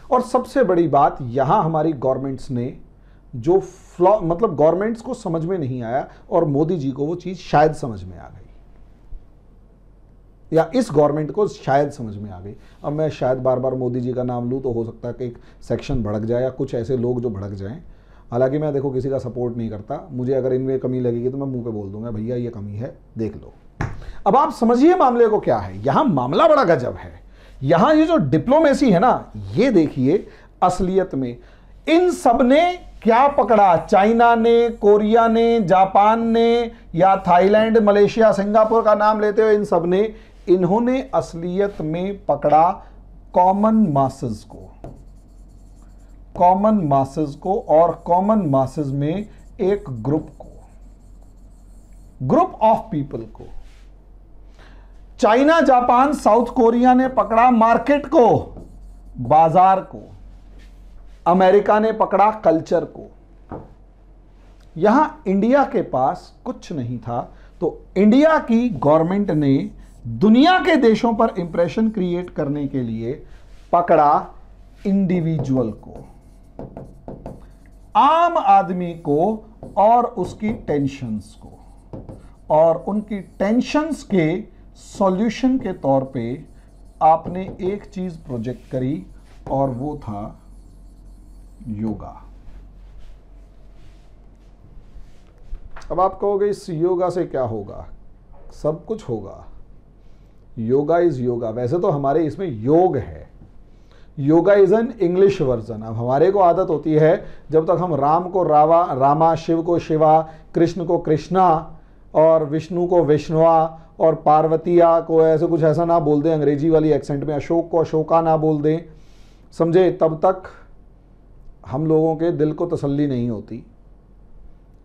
और सबसे बड़ी बात, यहां हमारी गवर्नमेंट्स ने जो फ्लॉ, मतलब गवर्नमेंट्स को समझ में नहीं आया और मोदी जी को वो चीज शायद समझ में आ गई, या इस गवर्नमेंट को शायद समझ में आ गई। अब मैं शायद बार बार मोदी जी का नाम लूं तो हो सकता है कि एक सेक्शन भड़क जाए या कुछ ऐसे लोग जो भड़क जाएं। हालांकि मैं देखो किसी का सपोर्ट नहीं करता, मुझे अगर इनमें कमी लगेगी तो मैं मुंह पे बोल दूंगा भैया ये कमी है, देख लो। अब आप समझिए मामले को क्या है। यहां मामला बड़ा गजब है। यहां ये जो डिप्लोमेसी है ना, ये देखिए असलियत में इन सब ने क्या पकड़ा? चाइना ने, कोरिया ने, जापान ने, या थाईलैंड, मलेशिया, सिंगापुर का नाम लेते हुए इन सब ने, इन्होंने असलियत में पकड़ा कॉमन मासेस को, कॉमन मासेस को, और कॉमन मासेस में एक ग्रुप को, ग्रुप ऑफ पीपल को। चाइना, जापान, साउथ कोरिया ने पकड़ा मार्केट को, बाजार को। अमेरिका ने पकड़ा कल्चर को। यहां इंडिया के पास कुछ नहीं था, तो इंडिया की गवर्नमेंट ने दुनिया के देशों पर इंप्रेशन क्रिएट करने के लिए पकड़ा इंडिविजुअल को, आम आदमी को, और उसकी टेंशन्स को, और उनकी टेंशन्स के सॉल्यूशन के तौर पे आपने एक चीज प्रोजेक्ट करी, और वो था योगा। अब आप कहोगे इस योगा से क्या होगा? सब कुछ होगा। योगा इज योगा। वैसे तो हमारे इसमें योग है, yoga is an English version. अब हमारे को आदत होती है जब तक हम राम को रामा, शिव को शिवा, कृष्ण को कृष्णा, और विष्णु को विष्णुआ, और पार्वतिया को ऐसा ना बोल दें अंग्रेजी वाली एक्सेंट में, अशोक को अशोका ना बोल दें, समझे, तब तक हम लोगों के दिल को तसल्ली नहीं होती।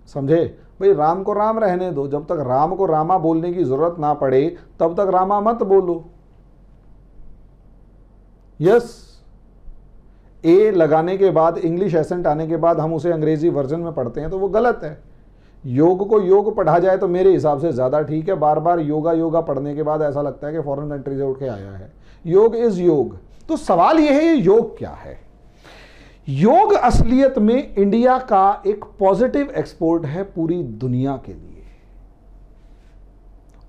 समझे भाई, राम को राम रहने दो, जब तक राम को रामा बोलने की जरूरत ना पड़े तब तक रामा मत बोलो। यस, ए लगाने के बाद, इंग्लिश एसेंट आने के बाद हम उसे अंग्रेजी वर्जन में पढ़ते हैं तो वो गलत है। योग को योग पढ़ा जाए तो मेरे हिसाब से ज्यादा ठीक है। बार बार योगा योगा पढ़ने के बाद ऐसा लगता है कि फॉरेन कंट्री से उठ के आया है। योग इज योग। तो सवाल यह है, ये योग क्या है? योग असलियत में इंडिया का एक पॉजिटिव एक्सपोर्ट है पूरी दुनिया के लिए।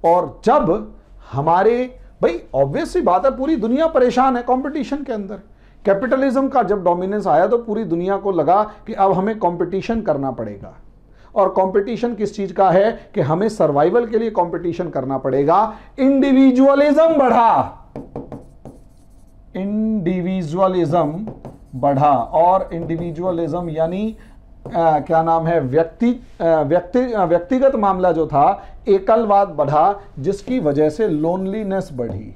और जब हमारे, भाई ऑब्वियस सी बात है, पूरी दुनिया परेशान है कंपटीशन के अंदर। कैपिटलिज्म का जब डोमिनेंस आया तो पूरी दुनिया को लगा कि अब हमें कंपटीशन करना पड़ेगा। और कंपटीशन किस चीज का है? कि हमें सर्वाइवल के लिए कंपटीशन करना पड़ेगा। इंडिविजुअलिज्म बढ़ा, इंडिविजुअलिज्म बढ़ा, और इंडिविजुअलिज्म यानी क्या नाम है, व्यक्तिगत मामला जो था, एकलवाद बढ़ा, जिसकी वजह से लोनलीनेस बढ़ी,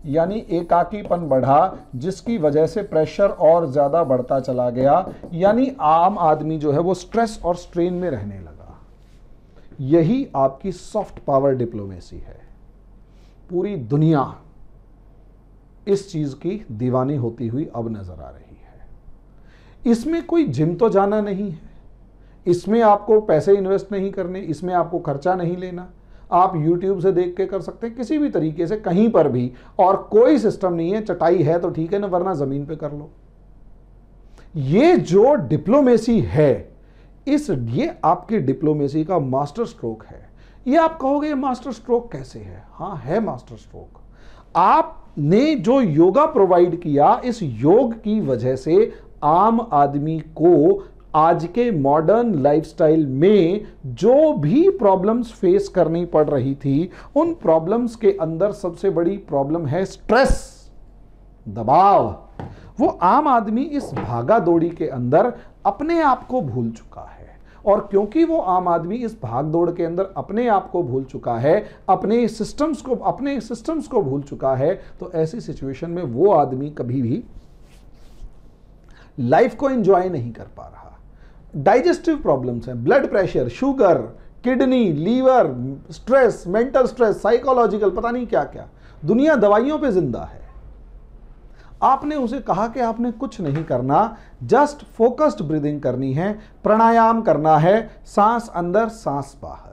यानी एकाकीपन बढ़ा, जिसकी वजह से प्रेशर और ज्यादा बढ़ता चला गया, यानी आम आदमी जो है वो स्ट्रेस और स्ट्रेन में रहने लगा। यही आपकी सॉफ्ट पावर डिप्लोमेसी है। पूरी दुनिया इस चीज की दीवानी होती हुई अब नजर आ रही है। इसमें कोई जिम तो जाना नहीं है, इसमें आपको पैसे इन्वेस्ट नहीं करने, इसमें आपको खर्चा नहीं लेना। आप YouTube से देख के कर सकते हैं, किसी भी तरीके से, कहीं पर भी, और कोई सिस्टम नहीं है। चटाई है तो ठीक है ना, वरना जमीन पे कर लो। ये जो डिप्लोमेसी है, ये आपकी डिप्लोमेसी का मास्टर स्ट्रोक है। ये आप कहोगे ये मास्टर स्ट्रोक कैसे है? हाँ, है मास्टर स्ट्रोक। आपने जो योगा प्रोवाइड किया, इस योग की वजह से आम आदमी को आज के मॉडर्न लाइफस्टाइल में जो भी प्रॉब्लम्स फेस करनी पड़ रही थी, उन प्रॉब्लम्स के अंदर सबसे बड़ी प्रॉब्लम है स्ट्रेस, दबाव। वो आम आदमी इस भागा दौड़ी के अंदर अपने आप को भूल चुका है। और क्योंकि वो आम आदमी इस भाग दौड़ के अंदर अपने आप को भूल चुका है, अपने सिस्टम्स को भूल चुका है, तो ऐसी सिचुएशन में वो आदमी कभी भी लाइफ को एंजॉय नहीं कर पा रहा। डाइजेस्टिव प्रॉब्लम्स हैं, blood pressure, sugar, kidney, liver, stress, mental stress, psychological, पता नहीं क्या क्या। दुनिया दवाइयों पे जिंदा है। आपने उसे कहा कि आपने कुछ नहीं करना, जस्ट फोकस्ड ब्रीदिंग करनी है, प्राणायाम करना है, सांस अंदर सांस बाहर।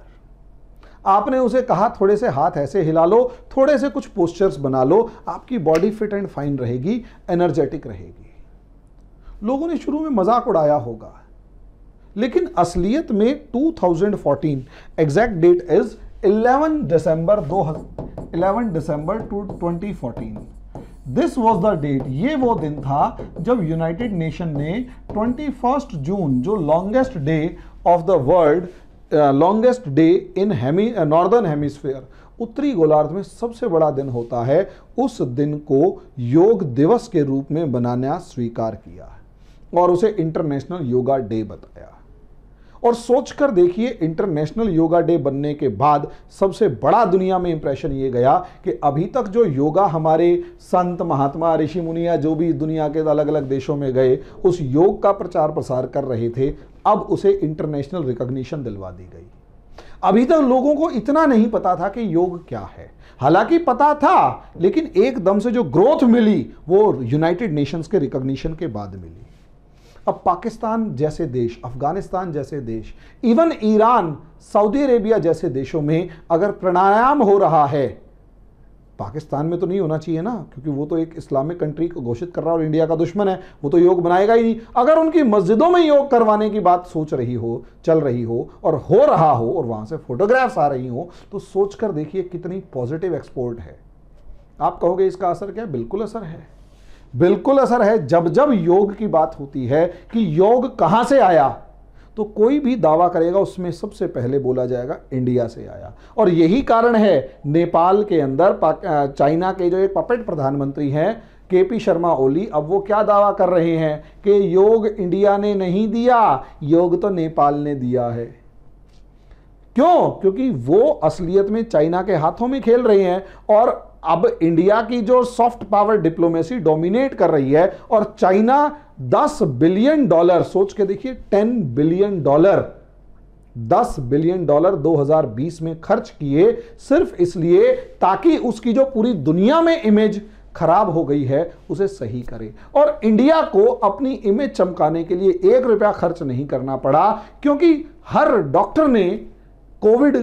आपने उसे कहा थोड़े से हाथ ऐसे हिला लो, थोड़े से कुछ पोस्चर्स बना लो, आपकी बॉडी फिट एंड फाइन रहेगी, एनर्जेटिक रहेगी। लोगों ने शुरू में मजाक उड़ाया होगा, लेकिन असलियत में 2014, exact date is 11 December 2014। This was the date, ये वो दिन था जब यूनाइटेड नेशन ने 21 जून, जो longest day of the world, longest day in northern hemisphere, उत्तरी गोलार्ध में सबसे बड़ा दिन होता है, उस दिन को योग दिवस के रूप में बनाना स्वीकार किया। और उसे इंटरनेशनल योगा डे बताया। और सोचकर देखिए, इंटरनेशनल योगा डे बनने के बाद सबसे बड़ा दुनिया में इंप्रेशन ये गया कि अभी तक जो योगा हमारे संत महात्मा ऋषि मुनिया जो भी दुनिया के अलग अलग देशों में गए उस योग का प्रचार प्रसार कर रहे थे, अब उसे इंटरनेशनल रिकॉग्निशन दिलवा दी गई। अभी तक लोगों को इतना नहीं पता था कि योग क्या है, हालांकि पता था, लेकिन एकदम से जो ग्रोथ मिली वो यूनाइटेड नेशंस के रिकॉग्निशन के बाद मिली। अब पाकिस्तान जैसे देश, अफगानिस्तान जैसे देश, इवन ईरान, सऊदी अरेबिया जैसे देशों में अगर प्राणायाम हो रहा है, पाकिस्तान में तो नहीं होना चाहिए ना, क्योंकि वो तो एक इस्लामिक कंट्री को घोषित कर रहा है और इंडिया का दुश्मन है, वो तो योग बनाएगा ही नहीं। अगर उनकी मस्जिदों में योग करवाने की बात सोच रही हो, चल रही हो और हो रहा हो और वहां से फोटोग्राफ्स आ रही हो, तो सोचकर देखिए कितनी पॉजिटिव एक्सपोर्ट है। आप कहोगे इसका असर क्या है? बिल्कुल असर है, बिल्कुल असर है। जब जब योग की बात होती है कि योग कहां से आया, तो कोई भी दावा करेगा उसमें सबसे पहले बोला जाएगा इंडिया से आया। और यही कारण है नेपाल के अंदर चाइना के जो एक पपेट प्रधानमंत्री हैं केपी शर्मा ओली, अब वो क्या दावा कर रहे हैं कि योग इंडिया ने नहीं दिया, योग तो नेपाल ने दिया है। क्यों? क्योंकि वो असलियत में चाइना के हाथों में खेल रहे हैं और अब इंडिया की जो सॉफ्ट पावर डिप्लोमेसी डोमिनेट कर रही है और चाइना 10 बिलियन डॉलर, सोच के देखिए 10 बिलियन डॉलर, 10 बिलियन डॉलर 2020 में खर्च किए सिर्फ इसलिए ताकि उसकी जो पूरी दुनिया में इमेज खराब हो गई है उसे सही करे। और इंडिया को अपनी इमेज चमकाने के लिए 1 रुपया खर्च नहीं करना पड़ा, क्योंकि हर डॉक्टर ने कोविड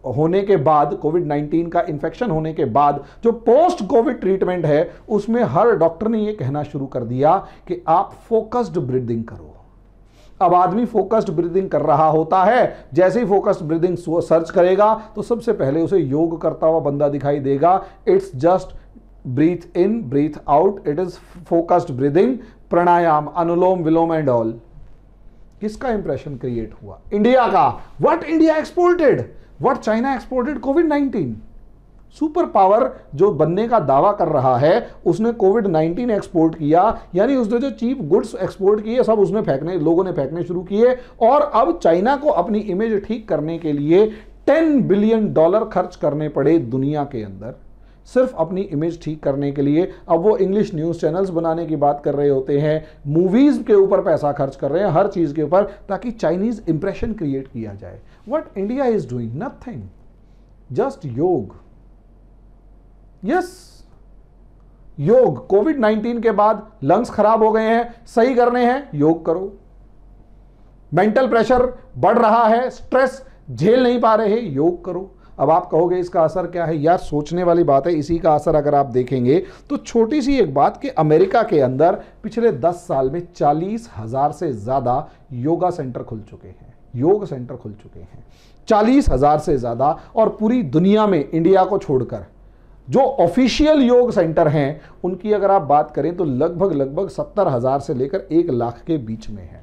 होने के बाद, कोविड-19 का इन्फेक्शन होने के बाद जो पोस्ट कोविड ट्रीटमेंट है उसमें हर डॉक्टर ने यह कहना शुरू कर दिया कि आप फोकस्ड ब्रीदिंग करो। अब आदमी फोकस्ड ब्रीदिंग कर रहा होता है, जैसे ही फोकस्ड ब्रीदिंग सर्च करेगा तो सबसे पहले उसे योग करता हुआ बंदा दिखाई देगा। It's just breathe in breathe out, it is focused breathing, pranayama, anulom vilom and all. किसका इंप्रेशन क्रिएट हुआ? इंडिया का। What India exported, what China exported? कोविड-19। सुपर पावर जो बनने का दावा कर रहा है उसने कोविड-19 एक्सपोर्ट किया, यानी उसने जो चीप गुड्स एक्सपोर्ट किए सब उसने फेंकने, लोगों ने फेंकने शुरू किए। और अब चाइना को अपनी इमेज ठीक करने के लिए 10 बिलियन डॉलर खर्च करने पड़े दुनिया के अंदर, सिर्फ अपनी इमेज ठीक करने के लिए। अब वो इंग्लिश न्यूज़ चैनल्स बनाने की बात कर रहे होते हैं, मूवीज़ के ऊपर पैसा खर्च कर रहे हैं, हर चीज़ के ऊपर, ताकि चाइनीज़ इंप्रेशन क्रिएट किया जाए। What India is doing? Nothing, just योग। यस, योग। कोविड-19 के बाद लंग्स खराब हो गए हैं, सही करने हैं, योग करो। मेंटल प्रेशर बढ़ रहा है, स्ट्रेस झेल नहीं पा रहे, योग करो। अब आप कहोगे इसका असर क्या है? यार सोचने वाली बात है। इसी का असर अगर आप देखेंगे तो छोटी सी एक बात कि अमेरिका के अंदर पिछले 10 साल में 40,000 से ज़्यादा योगा सेंटर खुल चुके हैं, योग सेंटर खुल चुके हैं, 40,000 से ज़्यादा। और पूरी दुनिया में इंडिया को छोड़कर जो ऑफिशियल योग सेंटर हैं उनकी अगर आप बात करें तो लगभग 70,000 से लेकर 1 लाख के बीच में है।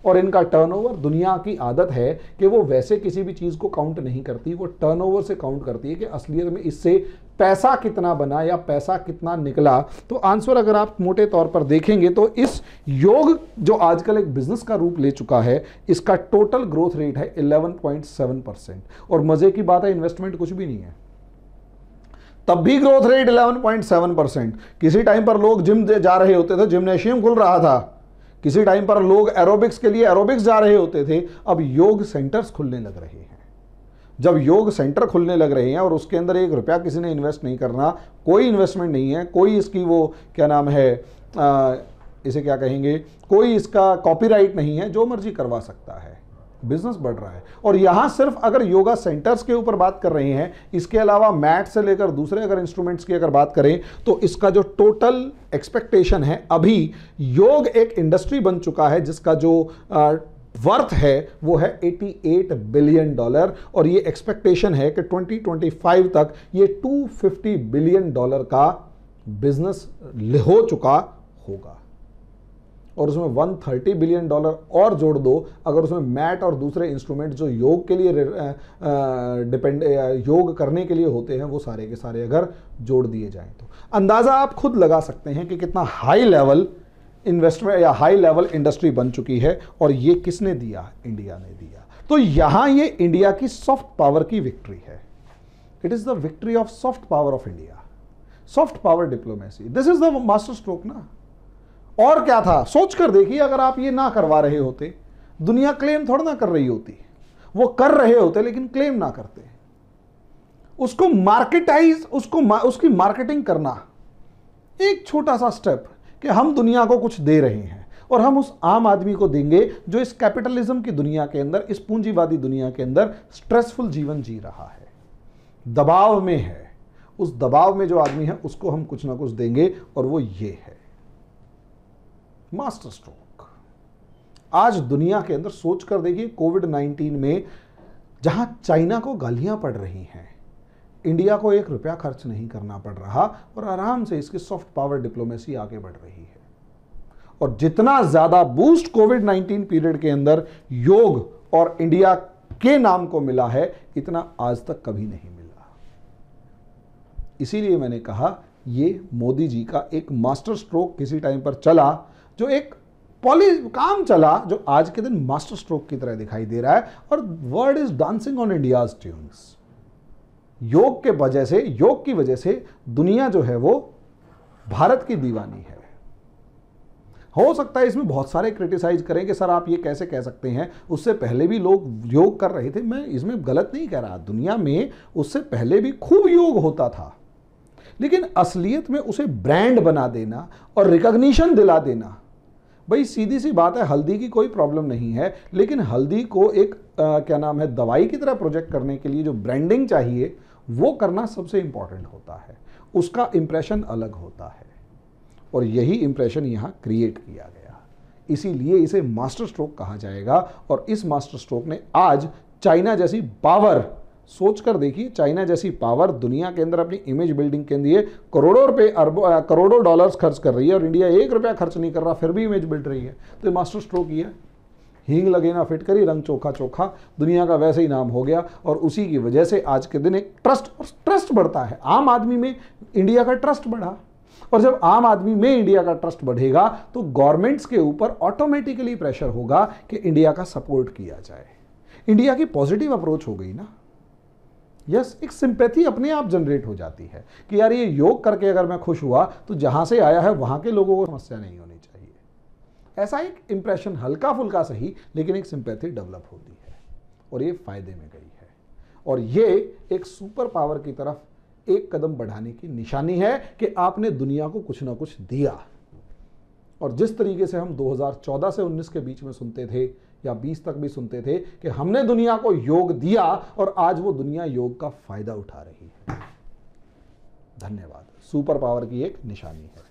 और इनका टर्नओवर, दुनिया की आदत है कि वो वैसे किसी भी चीज़ को काउंट नहीं करती, वो टर्नओवर से काउंट करती है कि असलियत में इससे पैसा कितना बना या पैसा कितना निकला। तो आंसर अगर आप मोटे तौर पर देखेंगे तो इस योग जो आजकल एक बिजनेस का रूप ले चुका है, इसका टोटल ग्रोथ रेट है 11.7%। और मज़े की बात है, इन्वेस्टमेंट कुछ भी नहीं है, तब भी ग्रोथ रेट 11.7%। किसी टाइम पर लोग जिम जा रहे होते थे, जिम्नेशियम खुल रहा था, किसी टाइम पर लोग एरोबिक्स के लिए एरोबिक्स जा रहे होते थे, अब योग सेंटर्स खुलने लग रहे हैं। जब योग सेंटर खुलने लग रहे हैं और उसके अंदर 1 रुपया किसी ने इन्वेस्ट नहीं करना, कोई इन्वेस्टमेंट नहीं है, कोई इसकी वो क्या नाम है, इसे क्या कहेंगे, कोई इसका कॉपीराइट नहीं है, जो मर्जी करवा सकता है, बिजनेस बढ़ रहा है। और यहाँ सिर्फ अगर योगा सेंटर्स के ऊपर बात कर रहे हैं, इसके अलावा मैट से लेकर दूसरे अगर इंस्ट्रूमेंट्स की अगर बात करें तो इसका जो टोटल एक्सपेक्टेशन है, अभी योग एक इंडस्ट्री बन चुका है जिसका जो वर्थ है वो है 88 बिलियन डॉलर। और ये एक्सपेक्टेशन है कि 2025 तक ये 250 बिलियन डॉलर का बिजनेस हो चुका होगा। और उसमें 130 बिलियन डॉलर और जोड़ दो अगर उसमें मैट और दूसरे इंस्ट्रूमेंट जो योग के लिए योग करने के लिए होते हैं वो सारे के सारे अगर जोड़ दिए जाएं, तो अंदाज़ा आप खुद लगा सकते हैं कि कितना हाई लेवल इन्वेस्टमेंट या हाई लेवल इंडस्ट्री बन चुकी है। और ये किसने दिया? इंडिया ने दिया। तो यहां ये इंडिया की सॉफ्ट पावर की विक्ट्री है। It is the victory of soft power of India, soft power diplomacy. This is the master stroke ना। और क्या था? सोच कर देखिए, अगर आप ये ना करवा रहे होते, दुनिया क्लेम थोड़ा ना कर रही होती। वो कर रहे होते लेकिन क्लेम ना करते। उसको मार्केटाइज, उसकी मार्केटिंग करना एक छोटा सा स्टेप कि हम दुनिया को कुछ दे रहे हैं और हम उस आम आदमी को देंगे जो इस कैपिटलिज्म की दुनिया के अंदर, इस पूंजीवादी दुनिया के अंदर स्ट्रेसफुल जीवन जी रहा है, दबाव में है। उस दबाव में जो आदमी है उसको हम कुछ ना कुछ देंगे और वो ये है मास्टर स्ट्रोक। आज दुनिया के अंदर सोच कर देखिए, कोविड-19 में जहां चाइना को गालियां पड़ रही हैं, इंडिया को 1 रुपया खर्च नहीं करना पड़ रहा और आराम से इसकी सॉफ्ट पावर डिप्लोमेसी आगे बढ़ रही है। और जितना ज्यादा बूस्ट कोविड-19 पीरियड के अंदर योग और इंडिया के नाम को मिला है, इतना आज तक कभी नहीं मिला। इसीलिए मैंने कहा ये मोदी जी का एक मास्टर स्ट्रोक किसी टाइम पर चला, जो एक काम चला, जो आज के दिन मास्टर स्ट्रोक की तरह दिखाई दे रहा है। और world is dancing on India's tunes. योग के वजह से, योग की वजह से दुनिया जो है वो भारत की दीवानी है। हो सकता है इसमें बहुत सारे क्रिटिसाइज करें कि सर आप ये कैसे कह सकते हैं, उससे पहले भी लोग योग कर रहे थे। मैं इसमें गलत नहीं कह रहा, दुनिया में उससे पहले भी खूब योग होता था, लेकिन असलियत में उसे ब्रांड बना देना और रिकॉग्निशन दिला देना, भाई सीधी सी बात है, हल्दी की कोई प्रॉब्लम नहीं है, लेकिन हल्दी को एक क्या नाम है, दवाई की तरह प्रोजेक्ट करने के लिए जो ब्रांडिंग चाहिए वो करना सबसे इंपॉर्टेंट होता है। उसका इंप्रेशन अलग होता है और यही इंप्रेशन यहां क्रिएट किया गया, इसीलिए इसे मास्टर स्ट्रोक कहा जाएगा। और इस मास्टर स्ट्रोक ने आज चाइना जैसी पावर, सोच कर देखिए, चाइना जैसी पावर दुनिया के अंदर अपनी इमेज बिल्डिंग के लिए करोड़ों रुपए, करोड़ों डॉलर्स खर्च कर रही है और इंडिया 1 रुपया खर्च नहीं कर रहा, फिर भी इमेज बिल्ड रही है। तो ये मास्टर स्ट्रोक ही है। हींग लगे ना फिटकरी, रंग चोखा चोखा, दुनिया का वैसे ही नाम हो गया। और उसी की वजह से आज के दिन एक ट्रस्ट बढ़ता है। आम आदमी में इंडिया का ट्रस्ट बढ़ा, और जब आम आदमी में इंडिया का ट्रस्ट बढ़ेगा तो गवर्नमेंट्स के ऊपर ऑटोमेटिकली प्रेशर होगा कि इंडिया का सपोर्ट किया जाए। इंडिया की पॉजिटिव अप्रोच हो गई ना। यस, एक सिंपैथी अपने आप जनरेट हो जाती है कि यार ये योग करके अगर मैं खुश हुआ तो जहां से आया है वहां के लोगों को समस्या नहीं होनी चाहिए। ऐसा एक इंप्रेशन, हल्का फुल्का सही, लेकिन एक सिंपैथी डेवलप होती है और ये फायदे में गई है। और ये एक सुपर पावर की तरफ एक कदम बढ़ाने की निशानी है कि आपने दुनिया को कुछ ना कुछ दिया। और जिस तरीके से हम 2014 से 19 के बीच में सुनते थे या 20 तक भी सुनते थे कि हमने दुनिया को योग दिया, और आज वो दुनिया योग का फायदा उठा रही है। धन्यवाद। सुपर पावर की एक निशानी है।